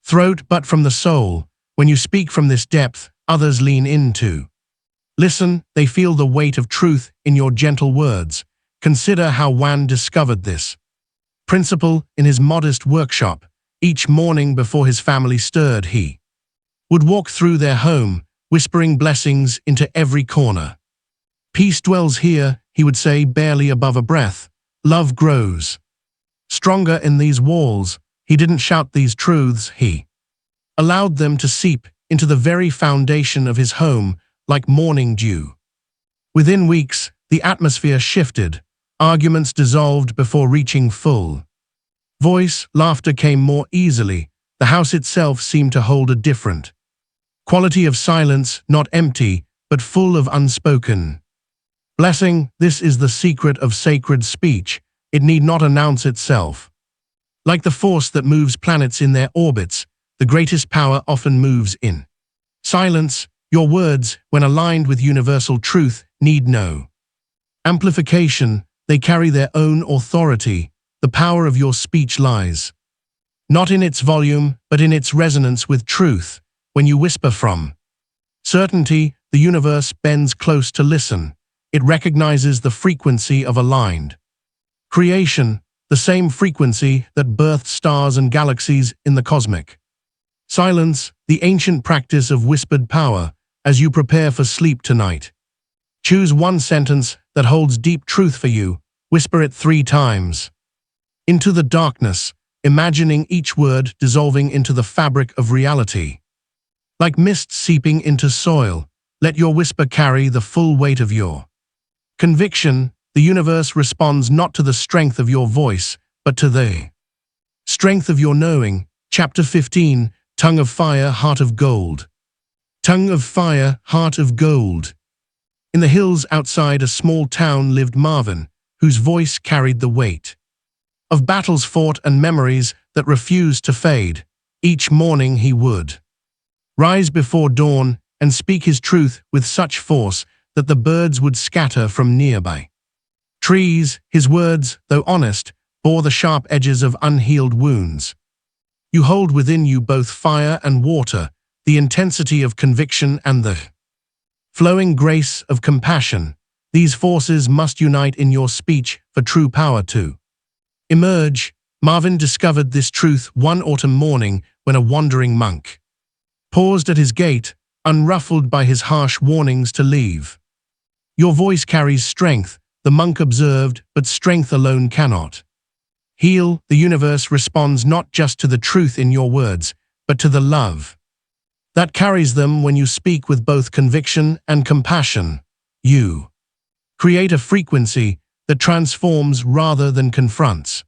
throat, but from the soul. When you speak from this depth, others lean in to listen. They feel the weight of truth in your gentle words. Consider how Wan discovered this principle in his modest workshop. Each morning before his family stirred, he would walk through their home, whispering blessings into every corner. "Peace dwells here," he would say, barely above a breath. "Love grows stronger in these walls." He didn't shout these truths, he allowed them to seep into the very foundation of his home like morning dew. Within weeks, the atmosphere shifted. Arguments dissolved before reaching full voice. Laughter came more easily. The house itself seemed to hold a different quality of silence, not empty, but full of unspoken Blessing, this is the secret of sacred speech. It need not announce itself. Like the force that moves planets in their orbits, the greatest power often moves in silence. Your words, when aligned with universal truth, need no amplification. They carry their own authority. The power of your speech lies not in its volume, but in its resonance with truth. When you whisper from certainty, the universe bends close to listen. It recognizes the frequency of aligned creation, the same frequency that birthed stars and galaxies in the cosmic silence, the ancient practice of whispered power. As you prepare for sleep tonight, choose one sentence that holds deep truth for you. Whisper it 3 times into the darkness, imagining each word dissolving into the fabric of reality. Like mist seeping into soil, let your whisper carry the full weight of your conviction. The universe responds not to the strength of your voice, but to the strength of your knowing. Chapter 15, Tongue of Fire, Heart of Gold. Tongue of fire, heart of gold. In the hills outside a small town lived Marvin, whose voice carried the weight of battles fought and memories that refused to fade. Each morning he would rise before dawn and speak his truth with such force that the birds would scatter from nearby trees. His words, though honest, bore the sharp edges of unhealed wounds. You hold within you both fire and water, the intensity of conviction and the flowing grace of compassion. These forces must unite in your speech for true power to emerge. Marvin discovered this truth one autumn morning when a wandering monk paused at his gate, unruffled by his harsh warnings to leave. Your voice carries strength, the monk observed, but strength alone cannot heal. The universe responds not just to the truth in your words, but to the love that carries them. When you speak with both conviction and compassion, you create a frequency that transforms rather than confronts.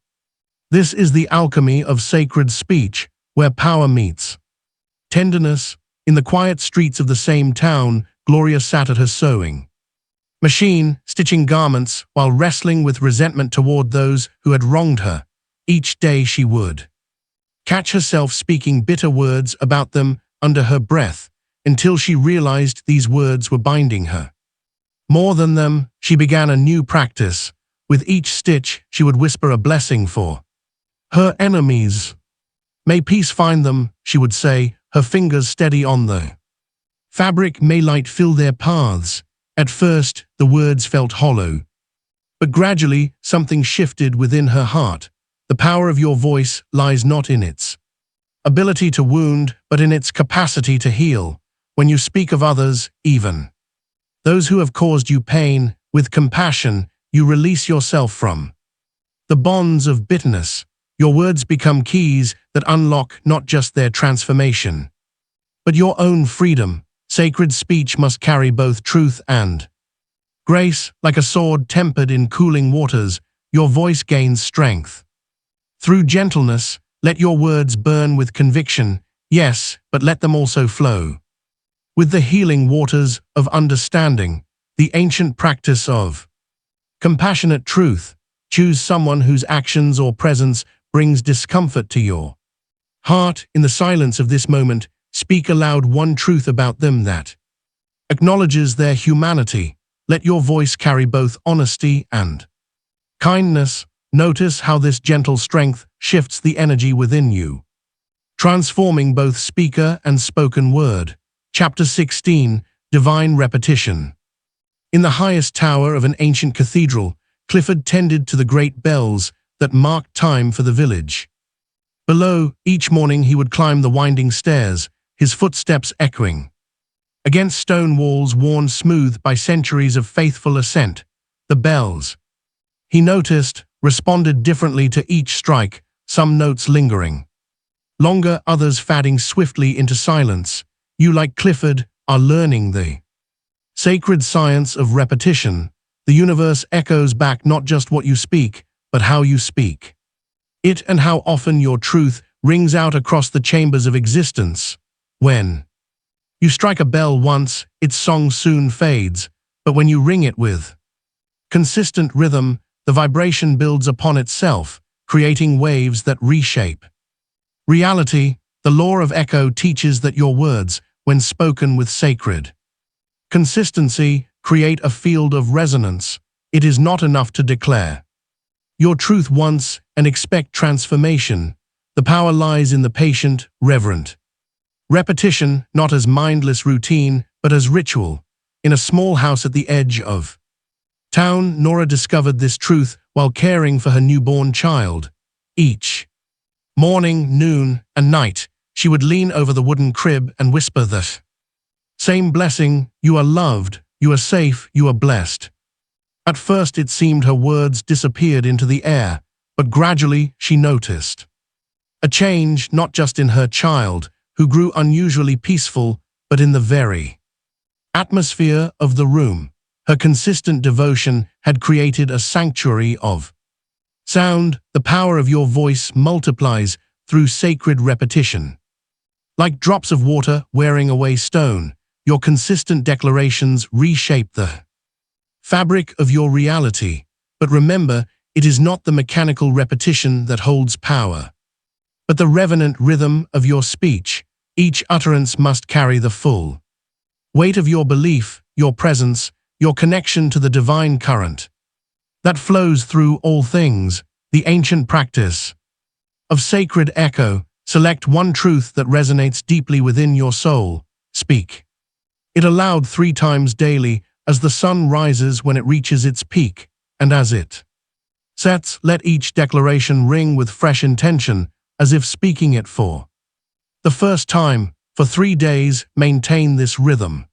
This is the alchemy of sacred speech, where power meets tenderness. In the quiet streets of the same town, Gloria sat at her sewing machine, stitching garments while wrestling with resentment toward those who had wronged her. Each day she would catch herself speaking bitter words about them under her breath, until she realized these words were binding her. More than them, she began a new practice. With each stitch, she would whisper a blessing for her enemies. May peace find them, she would say, her fingers steady on the fabric. May light fill their paths. At first, the words felt hollow, but gradually something shifted within her heart. The power of your voice lies not in its ability to wound, but in its capacity to heal. When you speak of others, even those who have caused you pain, with compassion, you release yourself from the bonds of bitterness. Your words become keys that unlock not just their transformation, but your own freedom. Sacred speech must carry both truth and grace. Like a sword tempered in cooling waters, your voice gains strength. Through gentleness, let your words burn with conviction, yes, but let them also flow with the healing waters of understanding, the ancient practice of compassionate truth. Choose someone whose actions or presence brings discomfort to your heart. In the silence of this moment, speak aloud one truth about them that acknowledges their humanity. Let your voice carry both honesty and kindness. Notice how this gentle strength shifts the energy within you, transforming both speaker and spoken word. Chapter 16, Divine Repetition. In the highest tower of an ancient cathedral, Clifford tended to the great bells that marked time for the village. Below, each morning he would climb the winding stairs, his footsteps echoing against stone walls worn smooth by centuries of faithful ascent. The bells, he noticed, responded differently to each strike, some notes lingering longer, others fading swiftly into silence. You, like Clifford, are learning the sacred science of repetition. The universe echoes back not just what you speak, but how you speak it, and how often your truth rings out across the chambers of existence. When you strike a bell once, its song soon fades, but when you ring it with Consistent rhythm, the vibration builds upon itself, creating waves that reshape. Reality, the law of echo teaches that your words, when spoken with sacred consistency, create a field of resonance. It is not enough to declare your truth once and expect transformation. The power lies in the patient, reverent repetition, not as mindless routine, but as ritual. In a small house at the edge of town, Nora discovered this truth while caring for her newborn child. Each morning, noon, and night, she would lean over the wooden crib and whisper that same blessing: you are loved, you are safe, you are blessed. At first it seemed her words disappeared into the air, but gradually she noticed a change, not just in her child, who grew unusually peaceful, but in the very atmosphere of the room. Her consistent devotion had created a sanctuary of sound. The power of your voice multiplies through sacred repetition. Like drops of water wearing away stone, your consistent declarations reshape the fabric of your reality. But remember, it is not the mechanical repetition that holds power, but the resonant rhythm of your speech. Each utterance must carry the full weight of your belief, your presence, your connection to the divine current that flows through all things. The ancient practice of sacred echo: select one truth that resonates deeply within your soul. Speak it aloud 3 times daily. As the sun rises, when it reaches its peak, and as it sets, let each declaration ring with fresh intention, as if speaking it for the first time. For 3 days, maintain this rhythm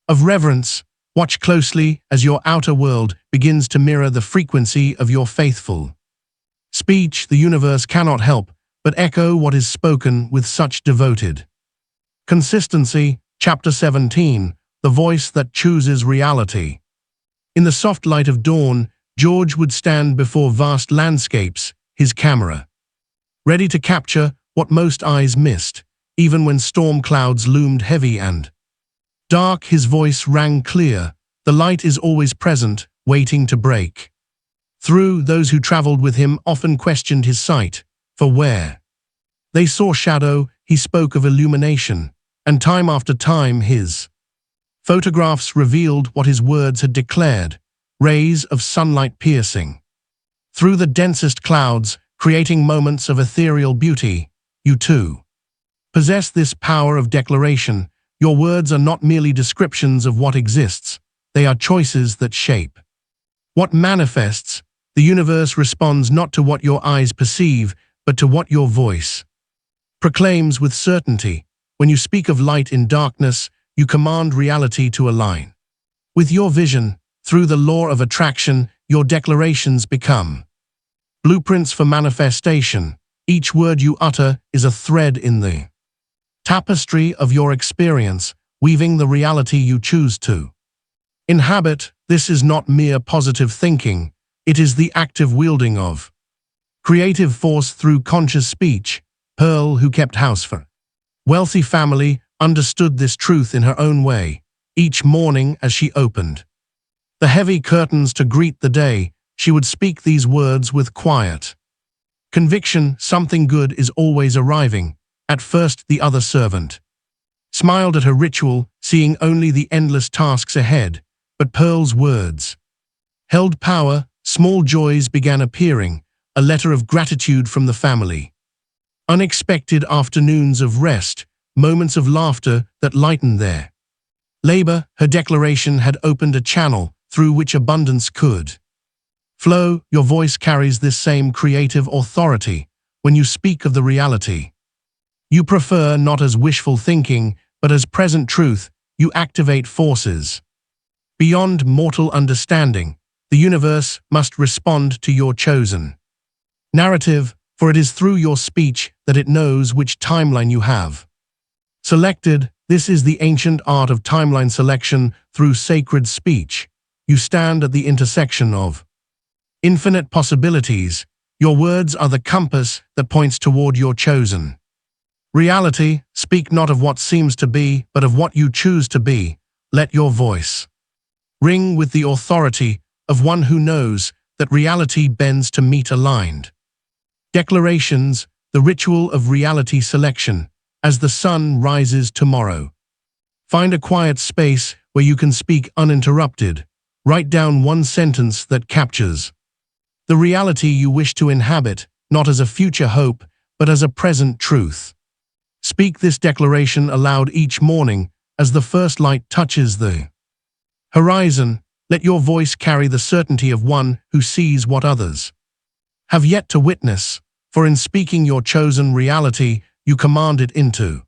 of reverence. Watch closely as your outer world begins to mirror the frequency of your faithful speech. The universe cannot help but echo what is spoken with such devoted consistency. Chapter 17. The voice that chooses reality. In the soft light of dawn, George would stand before vast landscapes, his camera ready to capture what most eyes missed. Even when storm clouds loomed heavy and dark, his voice rang clear. The light is always present, waiting to break through. Those who traveled with him often questioned his sight, for where they saw shadow, he spoke of illumination. And time after time his photographs revealed what his words had declared: rays of sunlight piercing through the densest clouds, creating moments of ethereal beauty. You too possess this power of declaration. Your words are not merely descriptions of what exists, they are choices that shape what manifests. The universe responds not to what your eyes perceive, but to what your voice proclaims with certainty. When you speak of light in darkness, you command reality to align with your vision. Through the law of attraction, your declarations become blueprints for manifestation. Each word you utter is a thread in the tapestry of your experience, weaving the reality you choose to inhabit. This is not mere positive thinking, it is the active wielding of creative force through conscious speech. Pearl, who kept house for wealthy family, understood this truth in her own way. Each morning as she opened the heavy curtains to greet the day, she would speak these words with quiet conviction: something good is always arriving. At first the other servant smiled at her ritual, seeing only the endless tasks ahead. But Pearl's words held power. Small joys began appearing, a letter of gratitude from the family, unexpected afternoons of rest, moments of laughter that lightened their labor. Her declaration had opened a channel through which abundance could flow. Your voice carries this same creative authority. When you speak of the reality you prefer, not as wishful thinking, but as present truth, you activate forces beyond mortal understanding. The universe must respond to your chosen narrative, for it is through your speech that it knows which timeline you have selected. This is the ancient art of timeline selection through sacred speech. You stand at the intersection of infinite possibilities. Your words are the compass that points toward your chosen reality. Speak not of what seems to be, but of what you choose to be. Let your voice ring with the authority of one who knows that reality bends to meet aligned. Declarations, the ritual of reality selection, as the sun rises tomorrow. Find a quiet space where you can speak uninterrupted. Write down one sentence that captures the reality you wish to inhabit, not as a future hope, but as a present truth. Speak this declaration aloud each morning as the first light touches the horizon. Let your voice carry the certainty of one who sees what others have yet to witness, for in speaking your chosen reality, you command it into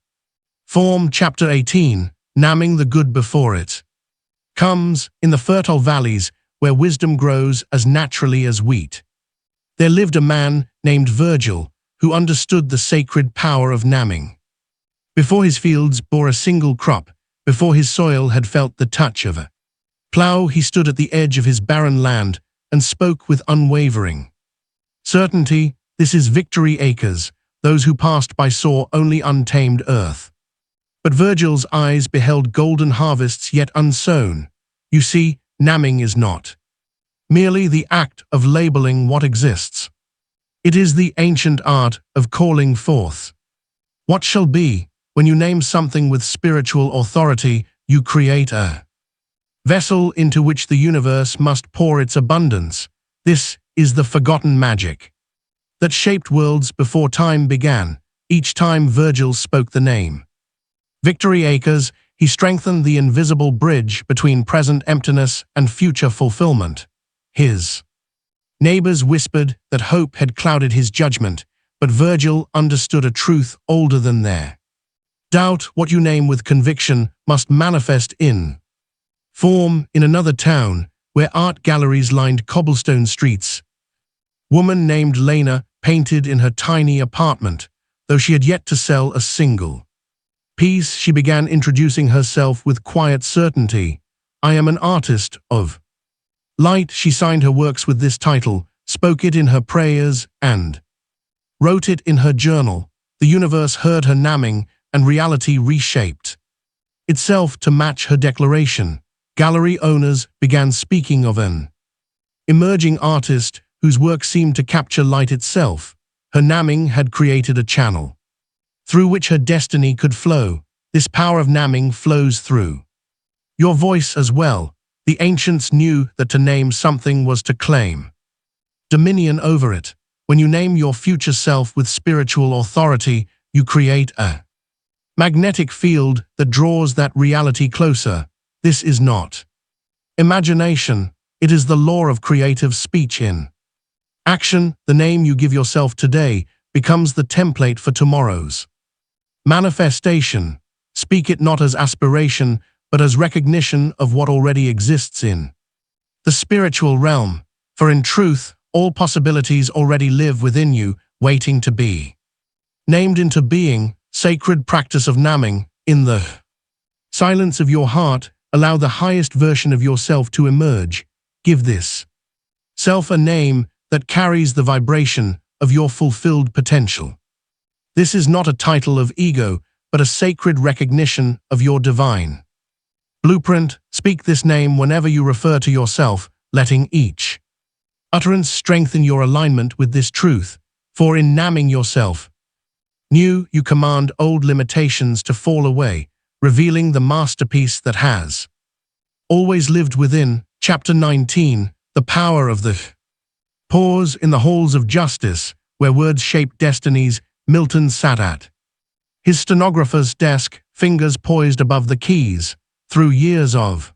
form. Chapter 18, Naming the Good Before It comes. In the fertile valleys where wisdom grows as naturally as wheat, there lived a man named Virgil who understood the sacred power of naming. Before his fields bore a single crop, before his soil had felt the touch of a plow, he stood at the edge of his barren land and spoke with unwavering certainty. This is victory acres. Those who passed by saw only untamed earth. But Virgil's eyes beheld golden harvests yet unsown. You see, naming is not merely the act of labeling what exists. It is the ancient art of calling forth what shall be. When you name something with spiritual authority, you create a vessel into which the universe must pour its abundance. This is the forgotten magic that shaped worlds before time began. Each time Virgil spoke the name Victory Acres, he strengthened the invisible bridge between present emptiness and future fulfillment. His neighbors whispered that hope had clouded his judgment, but Virgil understood a truth older than their doubt. What you name with conviction must manifest in form. In another town, where art galleries lined cobblestone streets, woman named Lena painted in her tiny apartment. Though she had yet to sell a single piece, she began introducing herself with quiet certainty. I am an artist of light. She signed her works with this title, spoke it in her prayers, and wrote it in her journal. The universe heard her naming, and reality reshaped itself to match her declaration. Gallery owners began speaking of an emerging artist whose work seemed to capture light itself. Her naming had created a channel through which her destiny could flow. This power of naming flows through your voice as well. The ancients knew that to name something was to claim dominion over it. When you name your future self with spiritual authority, you create a magnetic field that draws that reality closer. This is not imagination. It is the law of creative speech in action. The name you give yourself today becomes the template for tomorrow's manifestation. Speak it not as aspiration, but as recognition of what already exists in the spiritual realm. For in truth, all possibilities already live within you, waiting to be named into being. Sacred practice of naming. In the silence of your heart, allow the highest version of yourself to emerge. Give this self a name that carries the vibration of your fulfilled potential. This is not a title of ego, but a sacred recognition of your divine blueprint. Speak this name whenever you refer to yourself, letting each utterance strengthen your alignment with this truth. For in naming yourself new, you command old limitations to fall away, revealing the masterpiece that has always lived within. Chapter 19, The Power of the Pause. In the halls of justice, where words shape destinies, Milton sat at his stenographer's desk, fingers poised above the keys. Through years of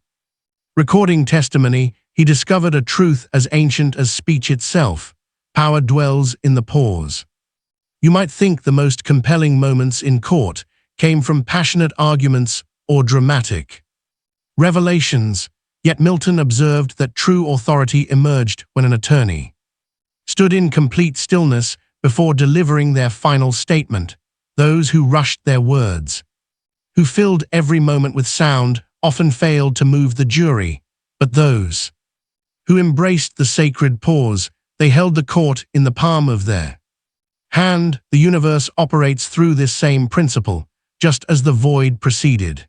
recording testimony, he discovered a truth as ancient as speech itself. Power dwells in the pause. You might think the most compelling moments in court came from passionate arguments or dramatic revelations, yet Milton observed that true authority emerged when an attorney stood in complete stillness before delivering their final statement. Those who rushed their words, who filled every moment with sound, often failed to move the jury, but those who embraced the sacred pause, they held the court in the palm of their hand. The universe operates through this same principle, just as the void preceded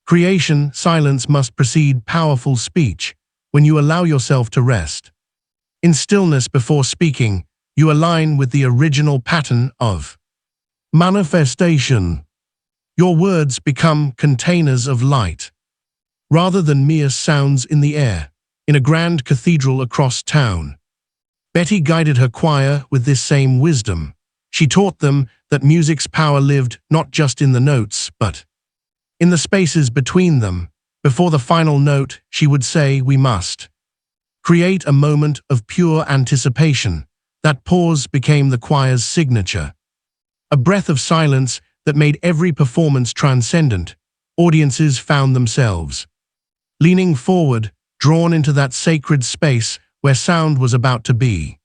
creation. Silence must precede powerful speech. when you allow yourself to rest. In stillness before speaking, you align with the original pattern of manifestation. Your words become containers of light, rather than mere sounds in the air. In a grand cathedral across town, Betty guided her choir with this same wisdom. She taught them that music's power lived not just in the notes, but in the spaces between them. Before the final note, she would say, "We must create a moment of pure anticipation." That pause became the choir's signature, a breath of silence that made every performance transcendent. Audiences found themselves leaning forward, drawn into that sacred space where sound was about to be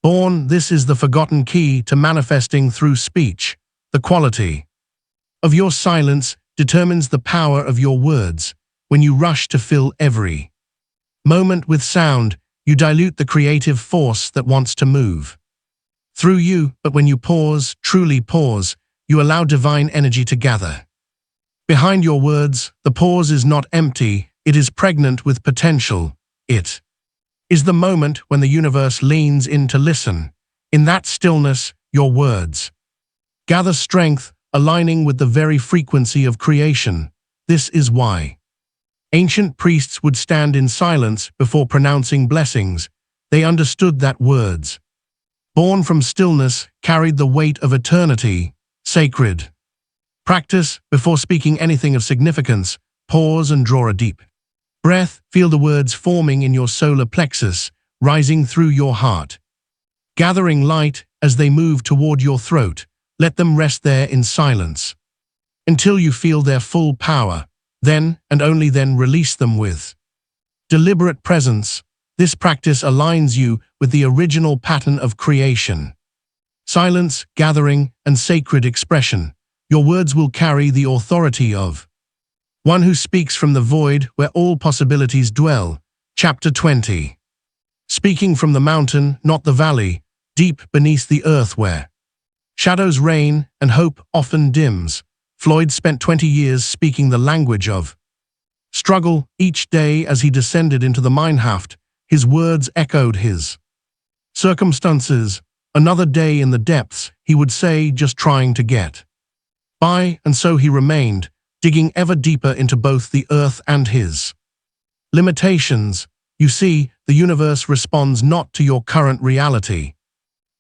born. This is the forgotten key to manifesting through speech. The quality of your silence determines the power of your words. When you rush to fill every moment with sound, you dilute the creative force that wants to move through you. But when you pause, truly pause, you allow divine energy to gather behind your words. The pause is not empty, it is pregnant with potential. It is the moment when the universe leans in to listen. In that stillness, your words gather strength, aligning with the very frequency of creation. This is why ancient priests would stand in silence before pronouncing blessings. They understood that words born from stillness carried the weight of eternity. Sacred practice. Before speaking anything of significance, pause and draw a deep breath. Feel the words forming in your solar plexus, rising through your heart, gathering light as they move toward your throat. Let them rest there in silence until you feel their full power. Then, and only then, release them with deliberate presence. This practice aligns you with the original pattern of creation. Silence, gathering, and sacred expression. Your words will carry the authority of one who speaks from the void where all possibilities dwell. Chapter 20. Speaking from the mountain, not the valley, deep beneath the earth where shadows reign and hope often dims. Floyd spent 20 years speaking the language of struggle. Each day as he descended into the minehaft, his words echoed his circumstances. Another day in the depths, he would say, just trying to get by. And so he remained, digging ever deeper into both the earth and his limitations. You see, the universe responds not to your current reality,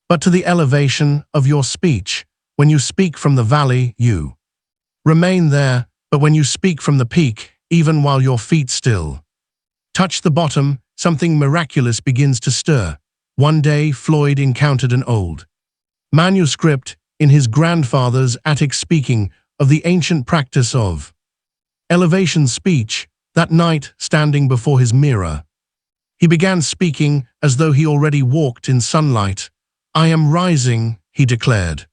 but to the elevation of your speech. When you speak from the valley, you remain there, but when you speak from the peak, even while your feet still touch the bottom, something miraculous begins to stir. One day, Floyd encountered an old manuscript in his grandfather's attic speaking of the ancient practice of elevation speech. That night, standing before his mirror, he began speaking as though he already walked in sunlight. "I am rising," he declared.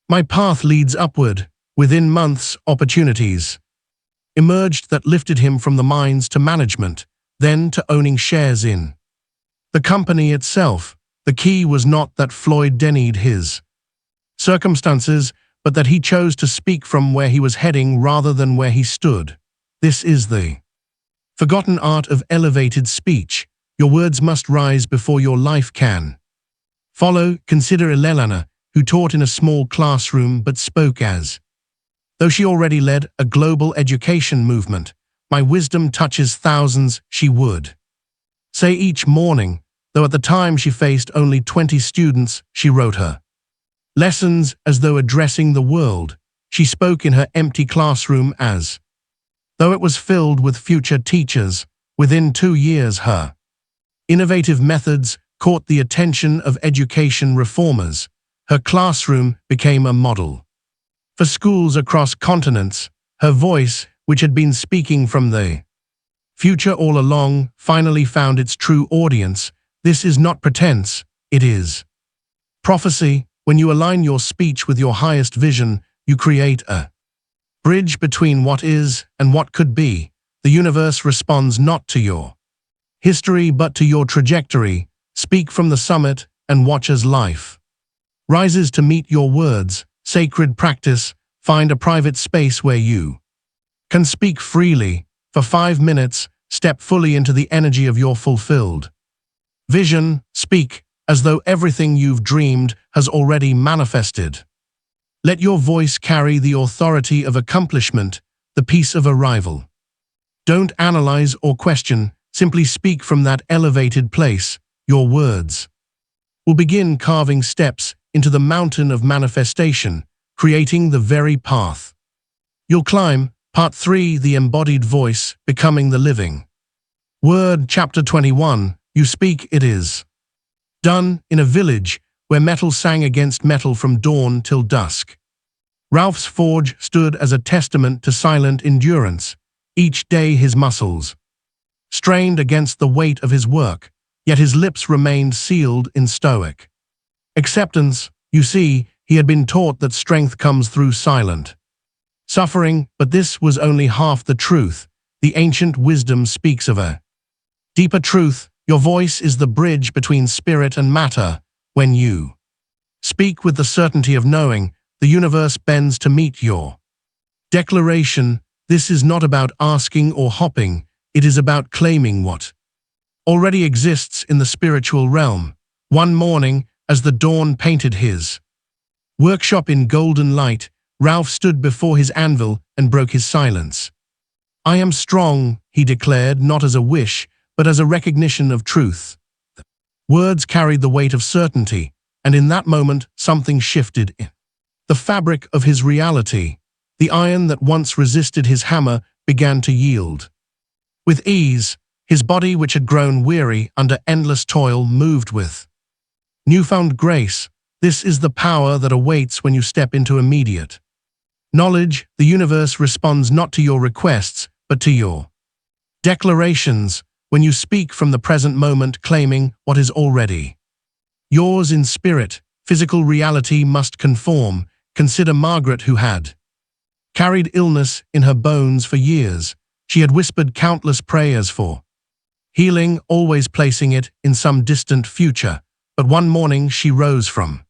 "My path leads upward." Within months, opportunities emerged that lifted him from the mines to management, then to owning shares in the company itself. The key was not that Floyd denied his circumstances, but that he chose to speak from where he was heading rather than where he stood. This is the forgotten art of elevated speech. Your words must rise before your life can follow. Consider Elelana, who taught in a small classroom but spoke as though she already led a global education movement. "My wisdom touches thousands," she would say each morning. Though at the time she faced only 20 students, she wrote her lessons as though addressing the world. She spoke in her empty classroom as though it was filled with future teachers. Within 2 years, her innovative methods caught the attention of education reformers. Her classroom became a model for schools across continents. Her voice, which had been speaking from the future all along, finally found its true audience. This is not pretense, it is prophecy. When you align your speech with your highest vision, you create a bridge between what is and what could be. The universe responds not to your history but to your trajectory. Speak from the summit and watch as life rises to meet your words. Sacred practice. Find a private space where you can speak freely. For 5 minutes, Step fully into the energy of your fulfilled vision. Speak as though everything you've dreamed has already manifested. Let your voice carry the authority of accomplishment, the peace of arrival. Don't analyze or question, simply speak from that elevated place. Your words will begin carving steps into the mountain of manifestation, creating the very path you'll climb. Part 3, The Embodied Voice, Becoming the Living Word. Chapter 21, You Speak, It Is Done. In a village where metal sang against metal from dawn till dusk, Ralph's forge stood as a testament to silent endurance. Each day his muscles strained against the weight of his work, yet his lips remained sealed in stoic acceptance. You see, he had been taught that strength comes through silent suffering, but this was only half the truth. The ancient wisdom speaks of a deeper truth. Your voice is the bridge between spirit and matter. When you speak with the certainty of knowing, the universe bends to meet your declaration. This is not about asking or hopping, it is about claiming what already exists in the spiritual realm. One morning, as the dawn painted his workshop in golden light, Ralph stood before his anvil and broke his silence. I am strong, he declared, not as a wish, but as a recognition of truth. Words carried the weight of certainty, and in that moment something shifted in the fabric of his reality. The iron that once resisted his hammer began to yield. With ease, his body, which had grown weary under endless toil, moved with newfound grace. This is the power that awaits when you step into immediate knowledge. The universe responds not to your requests, but to your declarations. When you speak from the present moment, claiming what is already yours in spirit, physical reality must conform. Consider Margaret, who had carried illness in her bones for years. She had whispered countless prayers for healing, always placing it in some distant future. But one morning she rose from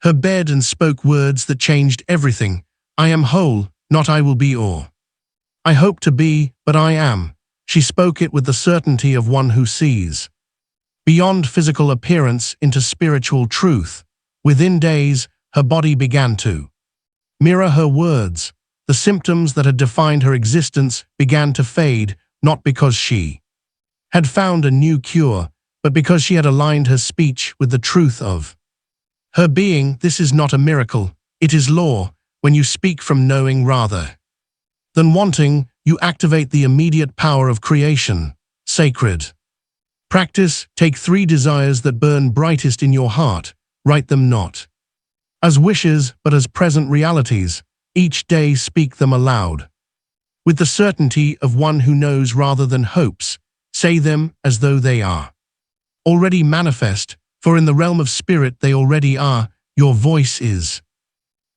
her bed and spoke words that changed everything. I am whole, not I will be or I hope to be, but I am. She spoke it with the certainty of one who sees beyond physical appearance into spiritual truth. Within days, her body began to mirror her words. The symptoms that had defined her existence began to fade, not because she had found a new cure, but because she had aligned her speech with the truth of her being. This is not a miracle, it is law. When you speak from knowing rather than wanting, you activate the immediate power of creation. Sacred practice. Take 3 desires that burn brightest in your heart. Write them not as wishes, but as present realities. Each day speak them aloud. With the certainty of one who knows rather than hopes, say them as though they are already manifest, for in the realm of spirit they already are. Your voice is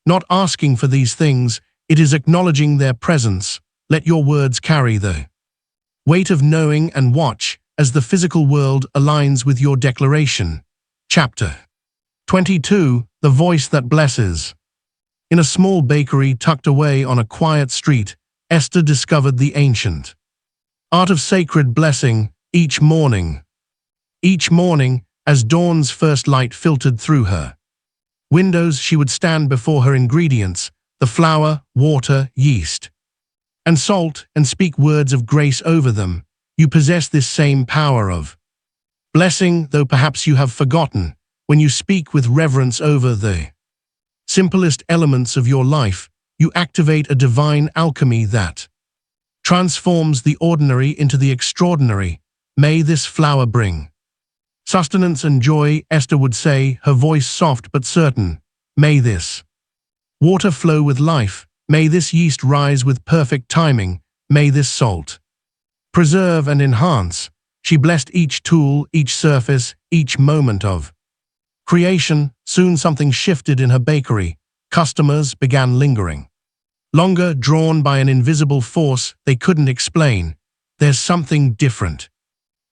not asking for these things, it is acknowledging their presence. Let your words carry the weight of knowing and watch as the physical world aligns with your declaration. Chapter 22, The Voice That Blesses. In a small bakery tucked away on a quiet street, Esther discovered the ancient art of sacred blessing. Each morning, as dawn's first light filtered through her windows, she would stand before her ingredients, the flour, water, yeast, and salt, and speak words of grace over them. You possess this same power of blessing, though perhaps you have forgotten. When you speak with reverence over the simplest elements of your life, you activate a divine alchemy that transforms the ordinary into the extraordinary. May this flour bring sustenance and joy, Esther would say, her voice soft but certain. May this water flow with life. May this yeast rise with perfect timing. May this salt preserve and enhance. She blessed each tool, each surface, each moment of creation. Soon something shifted in her bakery. Customers began lingering longer, drawn by an invisible force they couldn't explain. There's something different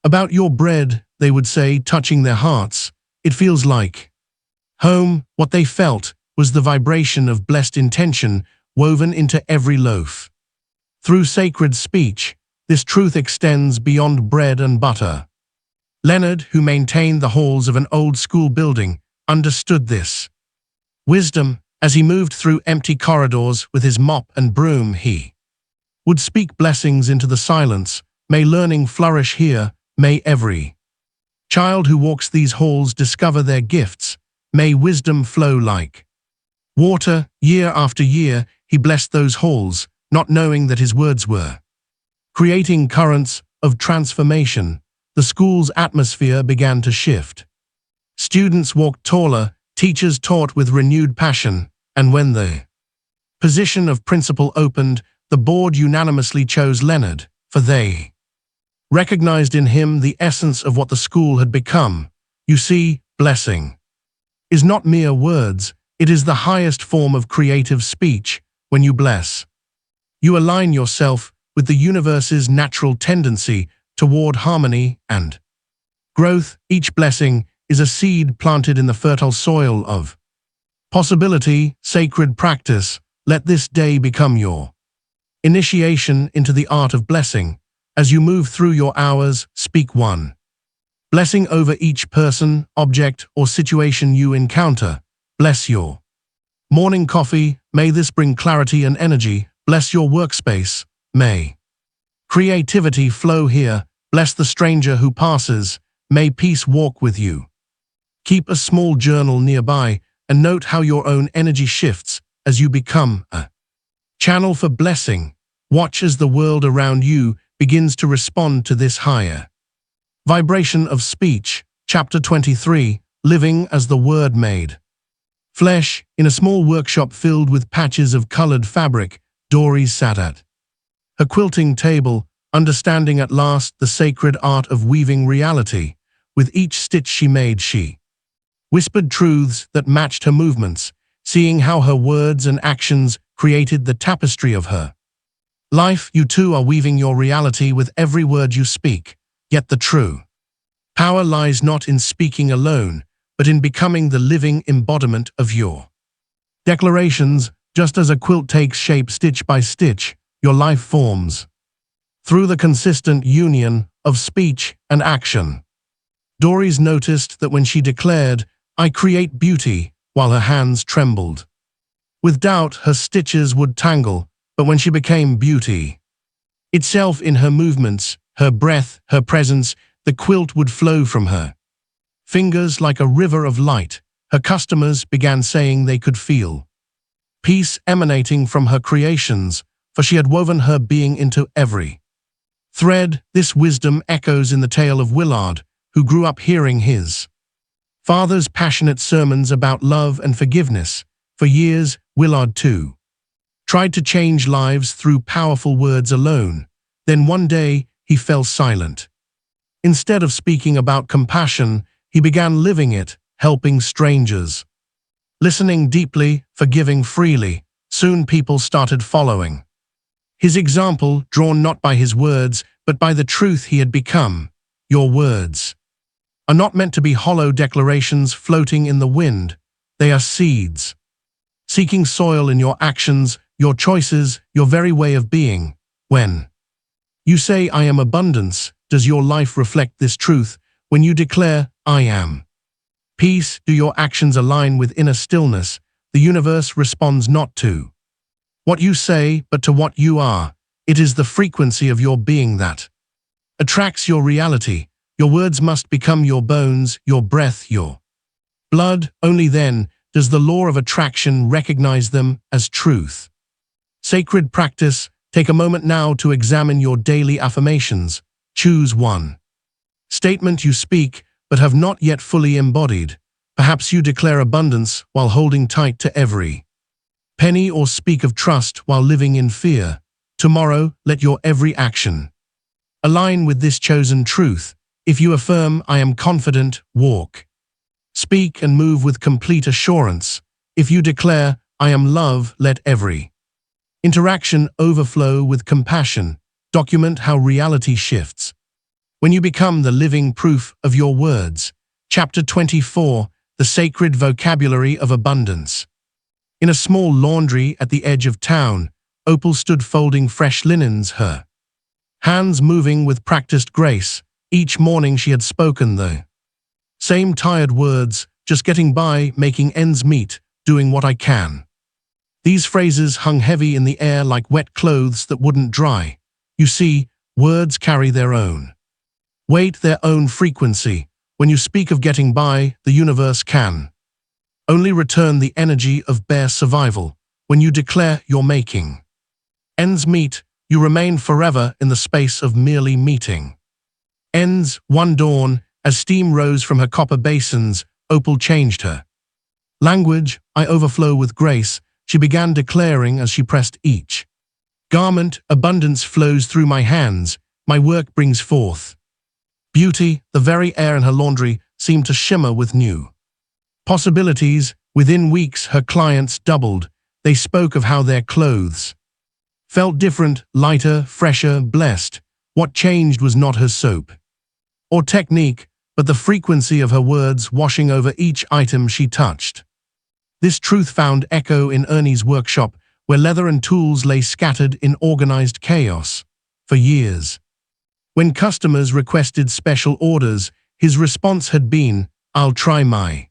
about your bread, they would say, touching their hearts. It feels like home. What they felt was the vibration of blessed intention woven into every loaf. Through sacred speech, This truth extends beyond bread and butter. Leonard, who maintained the halls of an old school building, understood this. Wisdom, as he moved through empty corridors with his mop and broom, he would speak blessings into the silence. May learning flourish here, may every child who walks these halls discover their gifts, may wisdom flow like water. Year after year, he blessed those halls, not knowing that his words were creating currents of transformation. The school's atmosphere began to shift. Students walked taller, teachers taught with renewed passion, and when the position of principal opened, the board unanimously chose Leonard, for they recognized in him the essence of what the school had become. You see, blessing is not mere words, it is the highest form of creative speech. When you bless, you align yourself with the universe's natural tendency toward harmony and growth. Each blessing is a seed planted in the fertile soil of possibility. Sacred practice, let this day become your initiation into the art of blessing. As you move through your hours, speak one blessing over each person, object, or situation you encounter. Bless your morning coffee, may this bring clarity and energy. Bless your workspace, may creativity flow here. Bless the stranger who passes, may peace walk with you. Keep a small journal nearby and note how your own energy shifts as you become a channel for blessing. Watch as the world around you begins to respond to this higher vibration of speech. Chapter 23, Living as the Word Made Flesh. In a small workshop filled with patches of colored fabric, Doris sat at her quilting table, understanding at last the sacred art of weaving reality. With each stitch she made, she whispered truths that matched her movements, seeing how her words and actions created the tapestry of her life. You too are weaving your reality with every word you speak, yet the true power lies not in speaking alone, but in becoming the living embodiment of your declarations. Just as a quilt takes shape stitch by stitch, your life forms through the consistent union of speech and action. Doris noticed that when she declared, "I create beauty," while her hands trembled with doubt, her stitches would tangle, but when she became beauty itself in her movements, her breath, her presence, the quilt would flow from her fingers like a river of light. Her customers began saying they could feel peace emanating from her creations, for she had woven her being into every thread. This wisdom echoes in the tale of Willard, who grew up hearing his father's passionate sermons about love and forgiveness. For years, Willard too tried to change lives through powerful words alone. Then one day, he fell silent. Instead of speaking about compassion, he began living it, helping strangers, listening deeply, forgiving freely. Soon people started following his example, drawn not by his words, but by the truth he had become. Your words are not meant to be hollow declarations floating in the wind. They are seeds, seeking soil in your actions, your choices, your very way of being. When you say, "I am abundance," does your life reflect this truth? When you declare, "I am peace," do your actions align with inner stillness? The universe responds not to what you say, but to what you are. It is the frequency of your being that attracts your reality. Your words must become your bones, your breath, your blood. Only then does the law of attraction recognize them as truth. Sacred practice. Take a moment now to examine your daily affirmations. Choose one statement you speak but have not yet fully embodied. Perhaps you declare abundance while holding tight to every penny, or speak of trust while living in fear. Tomorrow, let your every action align with this chosen truth. If you affirm, "I am confident," walk, speak, and move with complete assurance. If you declare, "I am love," let every interaction overflow with compassion. Document how reality shifts when you become the living proof of your words. Chapter 24, The Sacred Vocabulary of Abundance. In a small laundry at the edge of town, Opal stood folding fresh linens, her hands moving with practiced grace. Each morning she had spoken the same tired words, just getting by, making ends meet, doing what I can. These phrases hung heavy in the air like wet clothes that wouldn't dry. You see, words carry their own weight, their own frequency. When you speak of getting by, the universe can only return the energy of bare survival. When you declare you're making ends meet, you remain forever in the space of merely meeting ends. One dawn, as steam rose from her copper basins, opal changed her language. I overflow with grace, she began declaring as she pressed each garment. Abundance flows through my hands, my work brings forth beauty. The very air in her laundry seemed to shimmer with new possibilities. Within weeks, her clients doubled. They spoke of how their clothes felt different, lighter, fresher, blessed. What changed was not her soap or technique, but the frequency of her words washing over each item she touched. This truth found echo in Ernie's workshop, where leather and tools lay scattered in organized chaos. For years, when customers requested special orders, his response had been, "I'll try my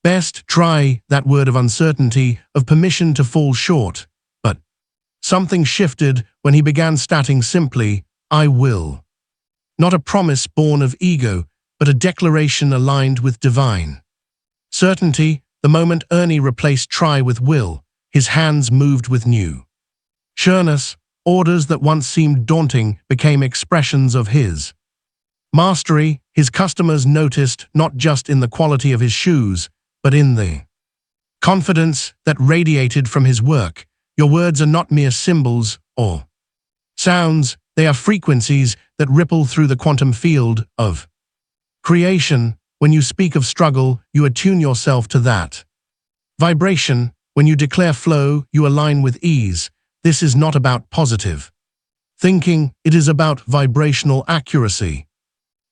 best." Try, that word of uncertainty, of permission to fall short. But something shifted when he began stating simply, "I will." Not a promise born of ego, but a declaration aligned with divine certainty. The moment Ernie replaced try with will, his hands moved with new sureness. Orders that once seemed daunting became expressions of his mastery. His customers noticed not just in the quality of his shoes, but in the confidence that radiated from his work. Your words are not mere symbols or sounds, they are frequencies that ripple through the quantum field of creation. When you speak of struggle, you attune yourself to that vibration. When you declare flow, you align with ease. This is not about positive thinking, it is about vibrational accuracy.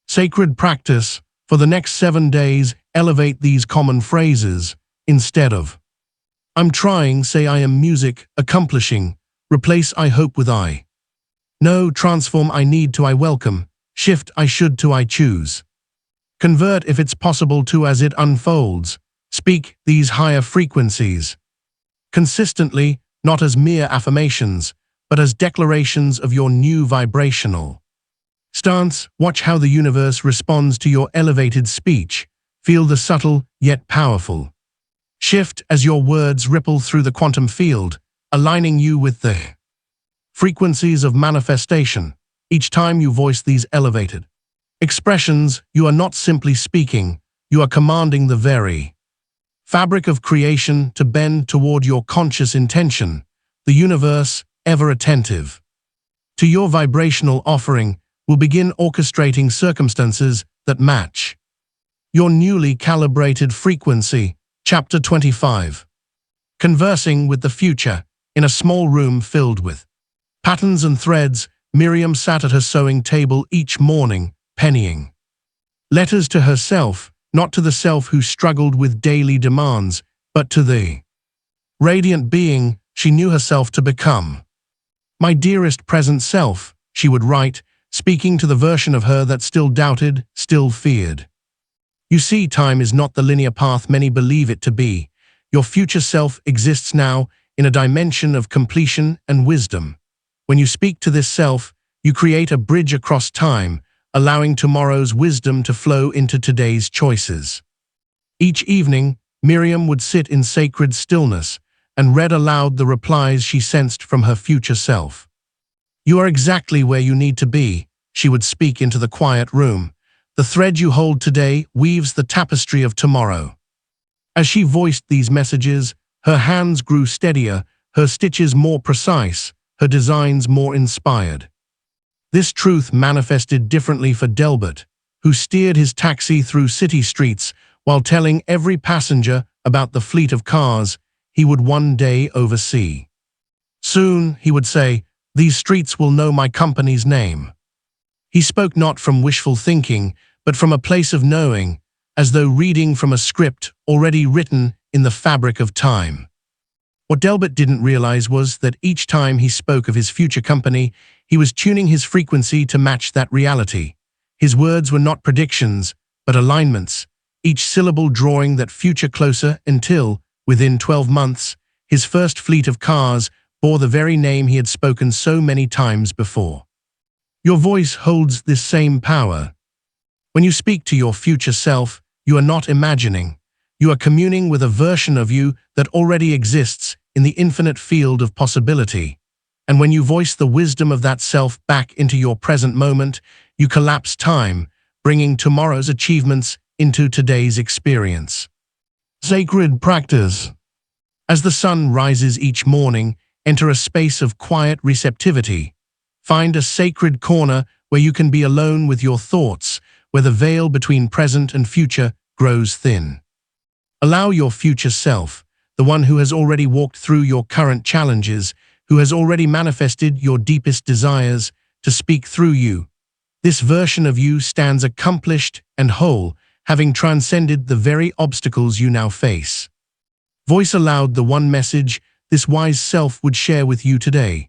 Sacred practice. For the next 7 days, elevate these common phrases. Instead of "I'm trying," say "I am music, accomplishing." Replace "I hope" with "I know." Transform "I need" to "I welcome." Shift "I should" to "I choose." Convert if it's possible to "as it unfolds." Speak these higher frequencies consistently, not as mere affirmations, but as declarations of your new vibrational stance. Watch how the universe responds to your elevated speech. Feel the subtle yet powerful shift as your words ripple through the quantum field, aligning you with the frequencies of manifestation. Each time you voice these elevated expressions, you are not simply speaking, you are commanding the very fabric of creation to bend toward your conscious intention. The universe, ever attentive to your vibrational offering, will begin orchestrating circumstances that match your newly calibrated frequency. Chapter 25. Conversing with the future. In a small room filled with patterns and threads, Miriam sat at her sewing table each morning, penning letters to herself, not to the self who struggled with daily demands, but to the radiant being she knew herself to become. "My dearest present self," she would write, speaking to the version of her that still doubted, still feared. "You see, time is not the linear path many believe it to be. Your future self exists now in a dimension of completion and wisdom. When you speak to this self, you create a bridge across time, allowing tomorrow's wisdom to flow into today's choices." Each evening, Miriam would sit in sacred stillness and read aloud the replies she sensed from her future self. "You are exactly where you need to be," she would speak into the quiet room. "The thread you hold today weaves the tapestry of tomorrow." As she voiced these messages, her hands grew steadier, her stitches more precise, her designs more inspired. This truth manifested differently for Delbert, who steered his taxi through city streets while telling every passenger about the fleet of cars he would one day oversee. Soon, he would say, "These streets will know my company's name." He spoke not from wishful thinking, but from a place of knowing, as though reading from a script already written in the fabric of time. What Delbert didn't realize was that each time he spoke of his future company, He was tuning his frequency to match that reality. His words were not predictions, but alignments, each syllable drawing that future closer until, within 12 months, his first fleet of cars bore the very name he had spoken so many times before. Your voice holds this same power. When you speak to your future self, you are not imagining. You are communing with a version of you that already exists in the infinite field of possibility. And when you voice the wisdom of that self back into your present moment, you collapse time, bringing tomorrow's achievements into today's experience. Sacred practice. As the sun rises each morning, enter a space of quiet receptivity. Find a sacred corner where you can be alone with your thoughts, where the veil between present and future grows thin. Allow your future self, the one who has already walked through your current challenges, who has already manifested your deepest desires, to speak through you. This version of you stands accomplished and whole, having transcended the very obstacles you now face. Voice aloud the one message this wise self would share with you today.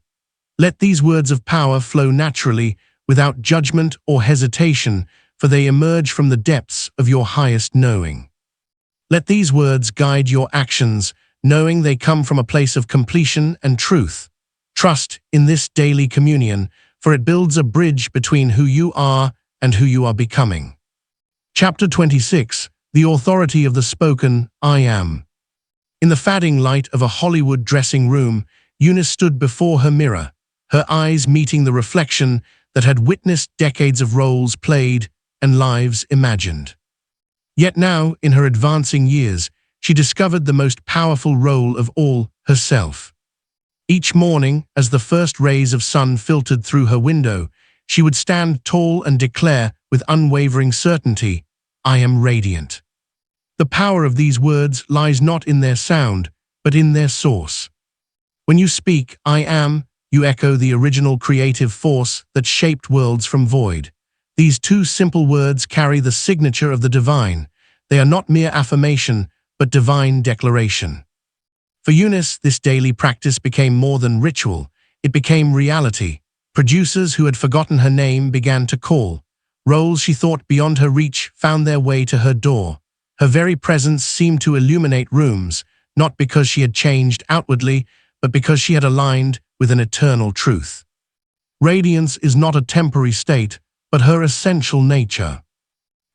Let these words of power flow naturally, without judgment or hesitation, for they emerge from the depths of your highest knowing. Let these words guide your actions, knowing they come from a place of completion and truth. Trust in this daily communion, for it builds a bridge between who you are and who you are becoming. Chapter 26. The Authority of the Spoken I Am. In the fading light of a Hollywood dressing room, Eunice stood before her mirror, her eyes meeting the reflection that had witnessed decades of roles played and lives imagined. Yet now, in her advancing years, she discovered the most powerful role of all, herself. Each morning, as the first rays of sun filtered through her window, she would stand tall and declare with unwavering certainty, "I am radiant." The power of these words lies not in their sound, but in their source. When you speak, "I am," you echo the original creative force that shaped worlds from void. These two simple words carry the signature of the divine. They are not mere affirmation, but divine declaration. For Eunice, this daily practice became more than ritual. It became reality. Producers who had forgotten her name began to call. Roles she thought beyond her reach found their way to her door. Her very presence seemed to illuminate rooms, not because she had changed outwardly, but because she had aligned with an eternal truth. Radiance is not a temporary state, but her essential nature.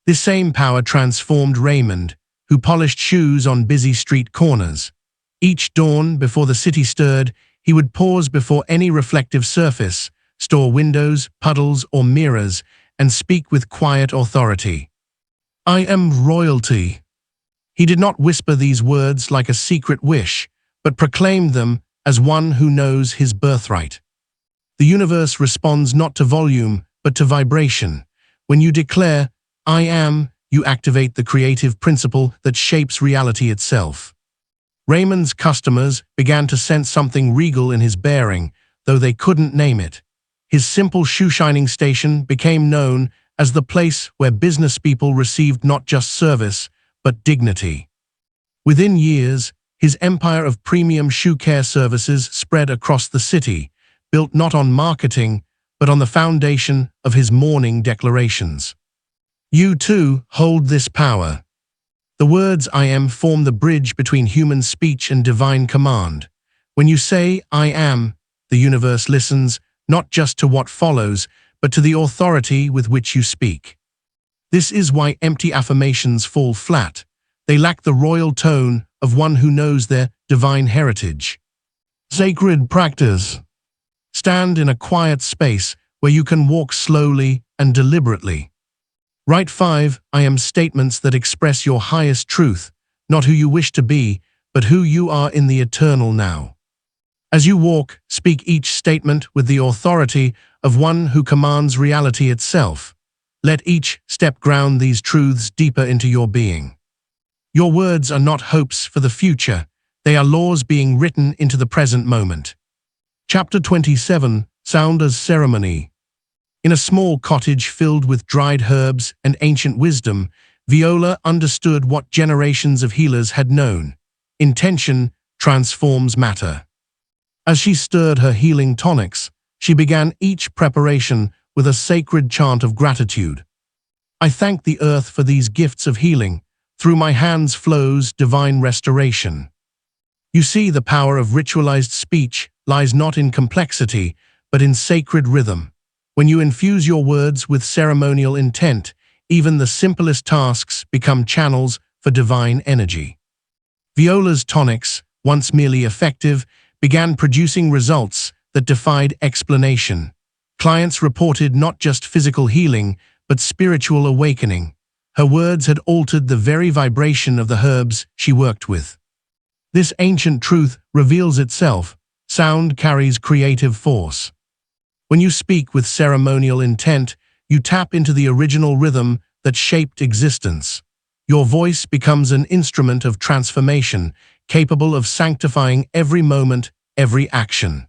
This same power transformed Raymond, who polished shoes on busy street corners. Each dawn, before the city stirred, he would pause before any reflective surface, store windows, puddles, or mirrors, and speak with quiet authority. "I am royalty." He did not whisper these words like a secret wish, but proclaimed them as one who knows his birthright. The universe responds not to volume, but to vibration. When you declare, "I am," you activate the creative principle that shapes reality itself. Raymond's customers began to sense something regal in his bearing, though they couldn't name it. His simple shoe-shining station became known as the place where business people received not just service, but dignity. Within years, his empire of premium shoe care services spread across the city, built not on marketing, but on the foundation of his morning declarations. You too hold this power. The words "I am" form the bridge between human speech and divine command. When you say "I am," the universe listens, not just to what follows, but to the authority with which you speak. This is why empty affirmations fall flat. They lack the royal tone of one who knows their divine heritage. Sacred practice. Stand in a quiet space where you can walk slowly and deliberately. Write 5 "I am" statements that express your highest truth, not who you wish to be, but who you are in the eternal now. As you walk, speak each statement with the authority of one who commands reality itself. Let each step ground these truths deeper into your being. Your words are not hopes for the future, they are laws being written into the present moment. Chapter 27. Sound as Ceremony. In a small cottage filled with dried herbs and ancient wisdom, Viola understood what generations of healers had known. Intention transforms matter. As she stirred her healing tonics, She began each preparation with a sacred chant of gratitude. I thank the earth for these gifts of healing. Through my hands flows divine restoration. You see, the power of ritualized speech lies not in complexity, but in sacred rhythm. When you infuse your words with ceremonial intent, even the simplest tasks become channels for divine energy. Viola's tonics, once merely effective, began producing results that defied explanation. Clients reported not just physical healing, but spiritual awakening. Her words had altered the very vibration of the herbs she worked with. This ancient truth reveals itself. Sound carries creative force. When you speak with ceremonial intent, you tap into the original rhythm that shaped existence. Your voice becomes an instrument of transformation, capable of sanctifying every moment, every action.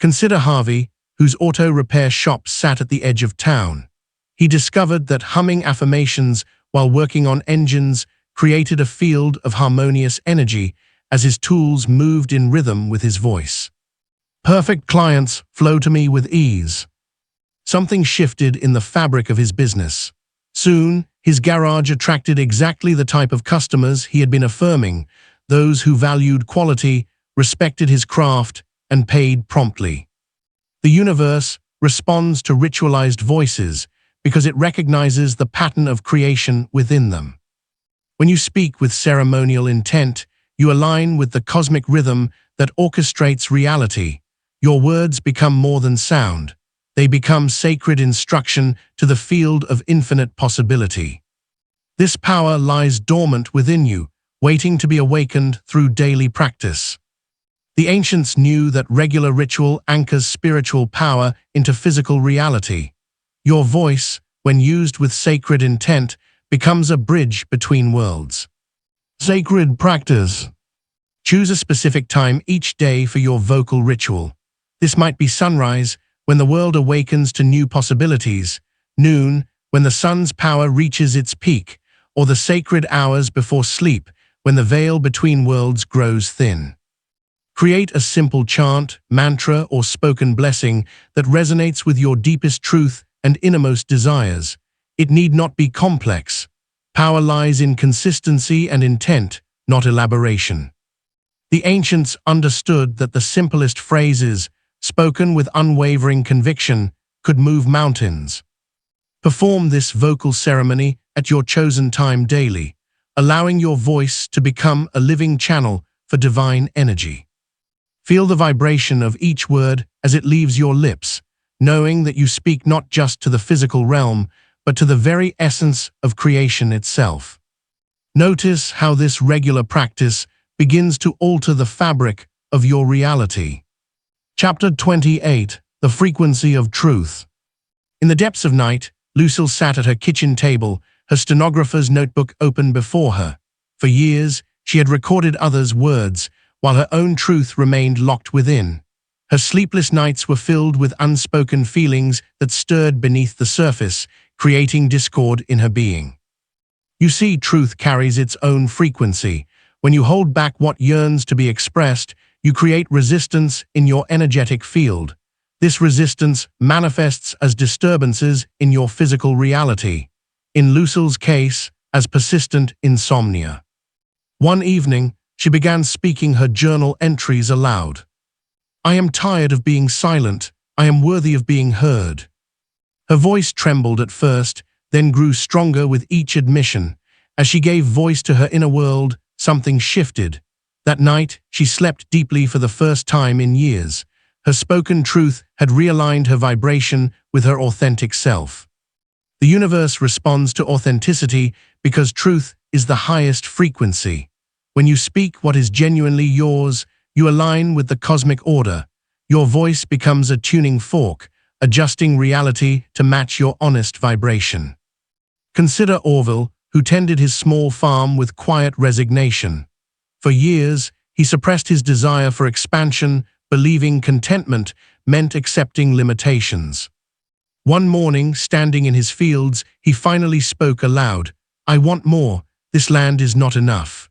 Consider Harvey, whose auto repair shop sat at the edge of town. He discovered that humming affirmations while working on engines created a field of harmonious energy as his tools moved in rhythm with his voice. Perfect clients flow to me with ease. Something shifted in the fabric of his business. Soon, his garage attracted exactly the type of customers he had been affirming, those who valued quality, respected his craft, and paid promptly. The universe responds to ritualized voices because it recognizes the pattern of creation within them. When you speak with ceremonial intent, you align with the cosmic rhythm that orchestrates reality. Your words become more than sound. They become sacred instruction to the field of infinite possibility. This power lies dormant within you, waiting to be awakened through daily practice. The ancients knew that regular ritual anchors spiritual power into physical reality. Your voice, when used with sacred intent, becomes a bridge between worlds. Sacred practice. Choose a specific time each day for your vocal ritual. This might be sunrise, when the world awakens to new possibilities, noon, when the sun's power reaches its peak, or the sacred hours before sleep, when the veil between worlds grows thin. Create a simple chant, mantra, or spoken blessing that resonates with your deepest truth and innermost desires. It need not be complex. Power lies in consistency and intent, not elaboration. The ancients understood that the simplest phrases, spoken with unwavering conviction, could move mountains. Perform this vocal ceremony at your chosen time daily, allowing your voice to become a living channel for divine energy. Feel the vibration of each word as it leaves your lips, knowing that you speak not just to the physical realm, but to the very essence of creation itself. Notice how this regular practice begins to alter the fabric of your reality. Chapter 28. The Frequency of Truth. In the depths of night, Lucille sat at her kitchen table, her stenographer's notebook open before her. For years, she had recorded others' words, while her own truth remained locked within. Her sleepless nights were filled with unspoken feelings that stirred beneath the surface, creating discord in her being. You see, truth carries its own frequency. When you hold back what yearns to be expressed, you create resistance in your energetic field. This resistance manifests as disturbances in your physical reality. In Lucille's case, as persistent insomnia. One evening, she began speaking her journal entries aloud. I am tired of being silent. I am worthy of being heard. Her voice trembled at first, then grew stronger with each admission. As she gave voice to her inner world, something shifted. That night, she slept deeply for the first time in years. Her spoken truth had realigned her vibration with her authentic self. The universe responds to authenticity because truth is the highest frequency. When you speak what is genuinely yours, you align with the cosmic order. Your voice becomes a tuning fork, adjusting reality to match your honest vibration. Consider Orville, who tended his small farm with quiet resignation. For years, he suppressed his desire for expansion, believing contentment meant accepting limitations. One morning, standing in his fields, he finally spoke aloud. I want more. This land is not enough.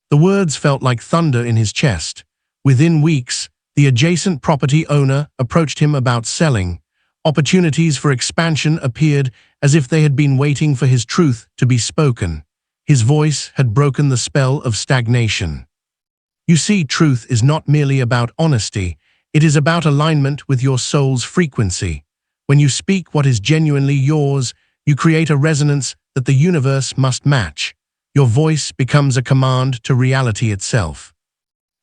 The words felt like thunder in his chest. Within weeks, The adjacent property owner approached him about selling. Opportunities for expansion appeared as if they had been waiting for his truth to be spoken. His voice had broken the spell of stagnation. You see, truth is not merely about honesty, it is about alignment with your soul's frequency. When you speak what is genuinely yours, you create a resonance that the universe must match. Your voice becomes a command to reality itself.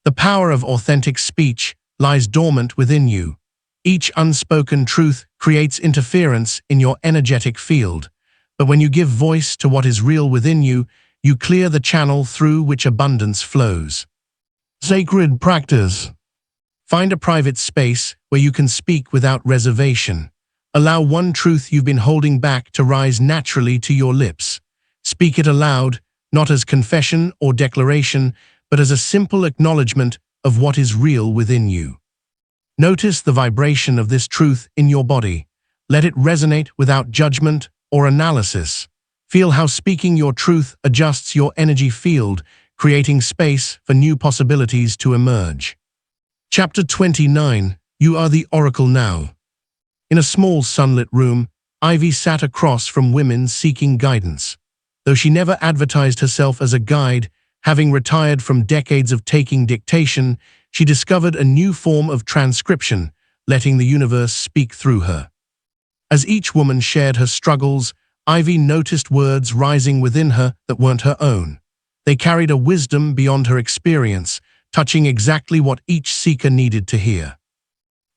The power of authentic speech lies dormant within you. Each unspoken truth creates interference in your energetic field, but when you give voice to what is real within you, you clear the channel through which abundance flows. Sacred practice. Find a private space where you can speak without reservation. Allow one truth you've been holding back to rise naturally to your lips. Speak it aloud, not as confession or declaration, but as a simple acknowledgement of what is real within you. Notice the vibration of this truth in your body. Let it resonate without judgment or analysis. Feel how speaking your truth adjusts your energy field, creating space for new possibilities to emerge. Chapter 29. You are the oracle now. In a small sunlit room, Ivy sat across from women seeking guidance. Though she never advertised herself as a guide, having retired from decades of taking dictation, she discovered a new form of transcription, letting the universe speak through her. As each woman shared her struggles, Ivy noticed words rising within her that weren't her own. They carried a wisdom beyond her experience, touching exactly what each seeker needed to hear.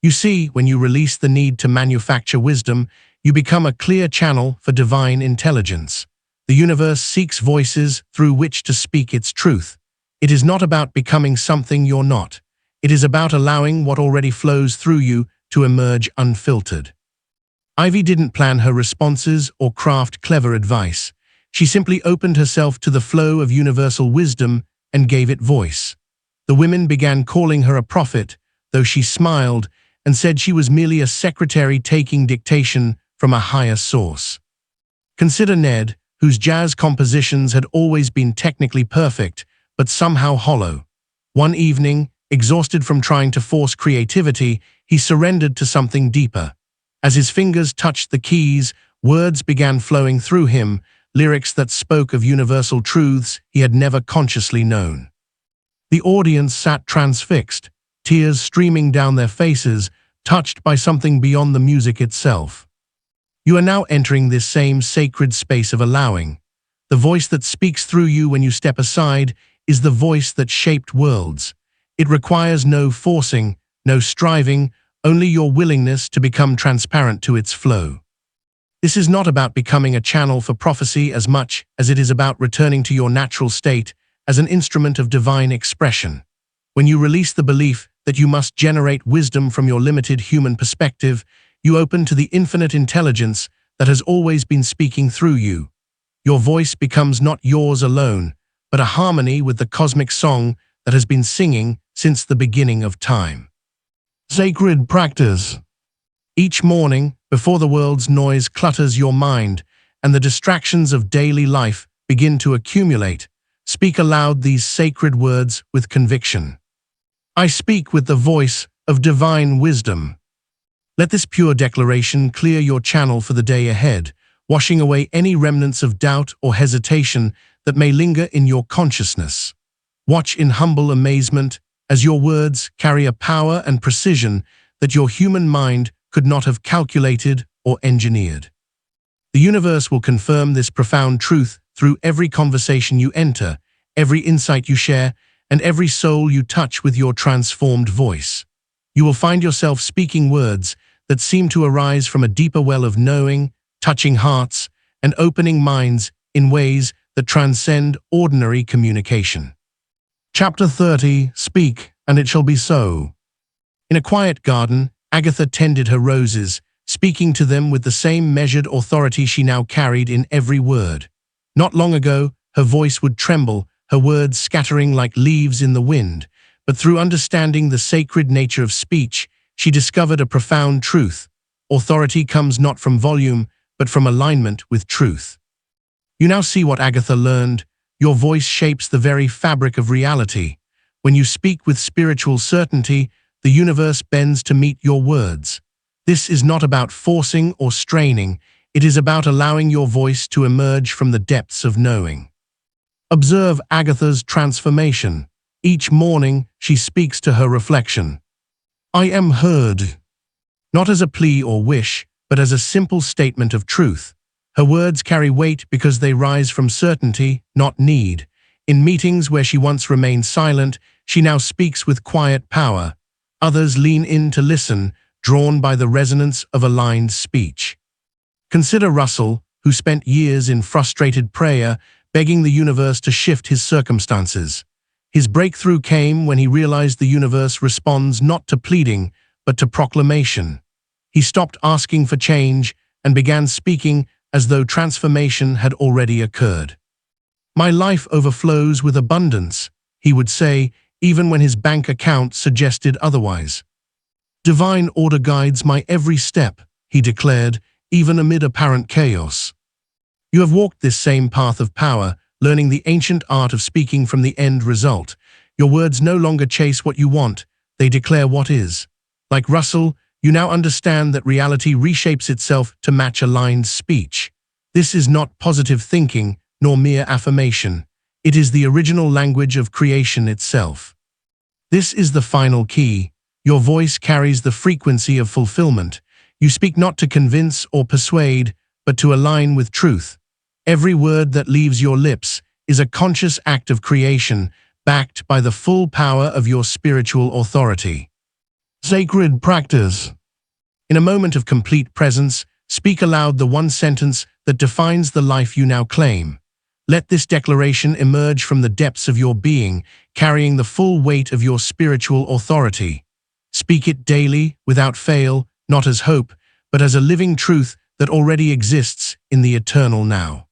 You see, when you release the need to manufacture wisdom, you become a clear channel for divine intelligence. The universe seeks voices through which to speak its truth. It is not about becoming something you're not. It is about allowing what already flows through you to emerge unfiltered. Ivy didn't plan her responses or craft clever advice. She simply opened herself to the flow of universal wisdom and gave it voice. The women began calling her a prophet, though she smiled and said she was merely a secretary taking dictation from a higher source. Consider Ned, whose jazz compositions had always been technically perfect, but somehow hollow. One evening, exhausted from trying to force creativity, he surrendered to something deeper. As his fingers touched the keys, words began flowing through him, lyrics that spoke of universal truths he had never consciously known. The audience sat transfixed, tears streaming down their faces, touched by something beyond the music itself. You are now entering this same sacred space of allowing. The voice that speaks through you when you step aside is the voice that shaped worlds. It requires no forcing, no striving, only your willingness to become transparent to its flow. This is not about becoming a channel for prophecy as much as it is about returning to your natural state as an instrument of divine expression. When you release the belief that you must generate wisdom from your limited human perspective, you open to the infinite intelligence that has always been speaking through you. Your voice becomes not yours alone, but a harmony with the cosmic song that has been singing since the beginning of time. Sacred practice. Each morning, before the world's noise clutters your mind and the distractions of daily life begin to accumulate, speak aloud these sacred words with conviction. I speak with the voice of divine wisdom. Let this pure declaration clear your channel for the day ahead, washing away any remnants of doubt or hesitation that may linger in your consciousness. Watch in humble amazement as your words carry a power and precision that your human mind could not have calculated or engineered. The universe will confirm this profound truth through every conversation you enter, every insight you share, and every soul you touch with your transformed voice. You will find yourself speaking words that seem to arise from a deeper well of knowing, touching hearts, and opening minds in ways that transcend ordinary communication. Chapter 30. Speak, and it shall be so. In a quiet garden, Agatha tended her roses, speaking to them with the same measured authority she now carried in every word. Not long ago, her voice would tremble, her words scattering like leaves in the wind, but through understanding the sacred nature of speech, she discovered a profound truth. Authority comes not from volume, but from alignment with truth. You now see what Agatha learned. Your voice shapes the very fabric of reality. When you speak with spiritual certainty, the universe bends to meet your words. This is not about forcing or straining, it is about allowing your voice to emerge from the depths of knowing. Observe Agatha's transformation. Each morning, she speaks to her reflection. I am heard. Not as a plea or wish, but as a simple statement of truth. Her words carry weight because they rise from certainty, not need. In meetings where she once remained silent, she now speaks with quiet power. Others lean in to listen, drawn by the resonance of aligned speech. Consider Russell, who spent years in frustrated prayer, begging the universe to shift his circumstances. His breakthrough came when he realized the universe responds not to pleading, but to proclamation. He stopped asking for change and began speaking as though transformation had already occurred. My life overflows with abundance, he would say, even when his bank account suggested otherwise. Divine order guides my every step, he declared, even amid apparent chaos. You have walked this same path of power, learning the ancient art of speaking from the end result. Your words no longer chase what you want, they declare what is. Like Russell, you now understand that reality reshapes itself to match aligned speech. This is not positive thinking, nor mere affirmation. It is the original language of creation itself. This is the final key. Your voice carries the frequency of fulfillment. You speak not to convince or persuade, but to align with truth. Every word that leaves your lips is a conscious act of creation, backed by the full power of your spiritual authority. Sacred practice. In a moment of complete presence, speak aloud the one sentence that defines the life you now claim. Let this declaration emerge from the depths of your being, carrying the full weight of your spiritual authority. Speak it daily, without fail, not as hope, but as a living truth that already exists in the eternal now.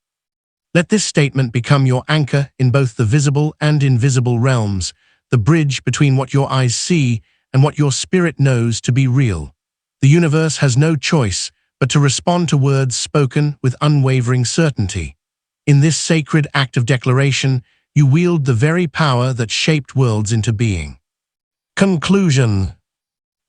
Let this statement become your anchor in both the visible and invisible realms, the bridge between what your eyes see and what your spirit knows to be real. The universe has no choice but to respond to words spoken with unwavering certainty. In this sacred act of declaration, you wield the very power that shaped worlds into being. Conclusion.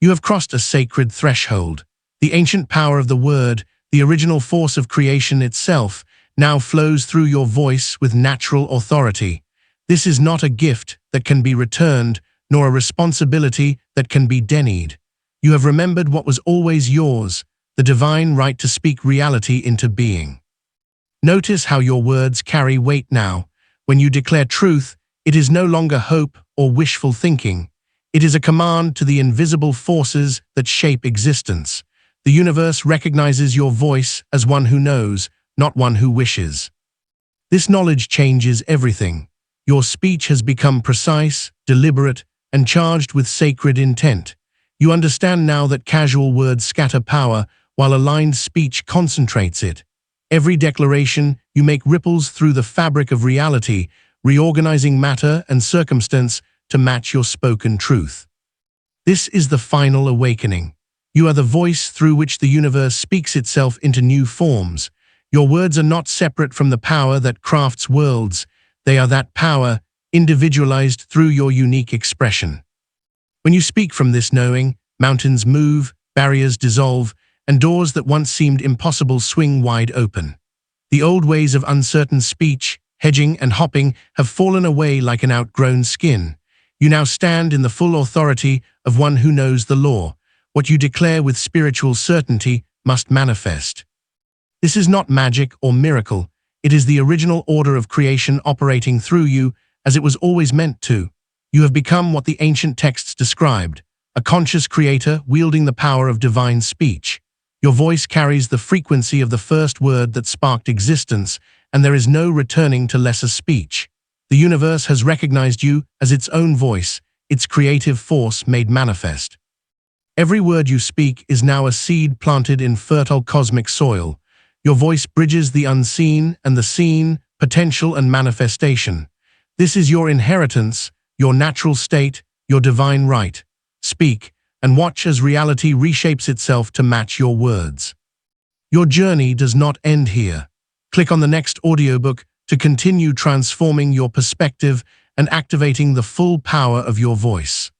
You have crossed a sacred threshold. The ancient power of the word, the original force of creation itself, now flows through your voice with natural authority. This is not a gift that can be returned, nor a responsibility that can be denied. You have remembered what was always yours, the divine right to speak reality into being. Notice how your words carry weight now. When you declare truth, it is no longer hope or wishful thinking. It is a command to the invisible forces that shape existence. The universe recognizes your voice as one who knows, not one who wishes. This knowledge changes everything. Your speech has become precise, deliberate, and charged with sacred intent. You understand now that casual words scatter power, while aligned speech concentrates it. Every declaration you make ripples through the fabric of reality, reorganizing matter and circumstance to match your spoken truth. This is the final awakening. You are the voice through which the universe speaks itself into new forms. Your words are not separate from the power that crafts worlds. They are that power, individualized through your unique expression. When you speak from this knowing, mountains move, barriers dissolve, and doors that once seemed impossible swing wide open. The old ways of uncertain speech, hedging and hopping have fallen away like an outgrown skin. You now stand in the full authority of one who knows the law. What you declare with spiritual certainty must manifest. This is not magic or miracle. It is the original order of creation operating through you as it was always meant to. You have become what the ancient texts described, a conscious creator wielding the power of divine speech. Your voice carries the frequency of the first word that sparked existence, and there is no returning to lesser speech. The universe has recognized you as its own voice, its creative force made manifest. Every word you speak is now a seed planted in fertile cosmic soil. Your voice bridges the unseen and the seen, potential and manifestation. This is your inheritance, your natural state, your divine right. Speak, and watch as reality reshapes itself to match your words. Your journey does not end here. Click on the next audiobook to continue transforming your perspective and activating the full power of your voice.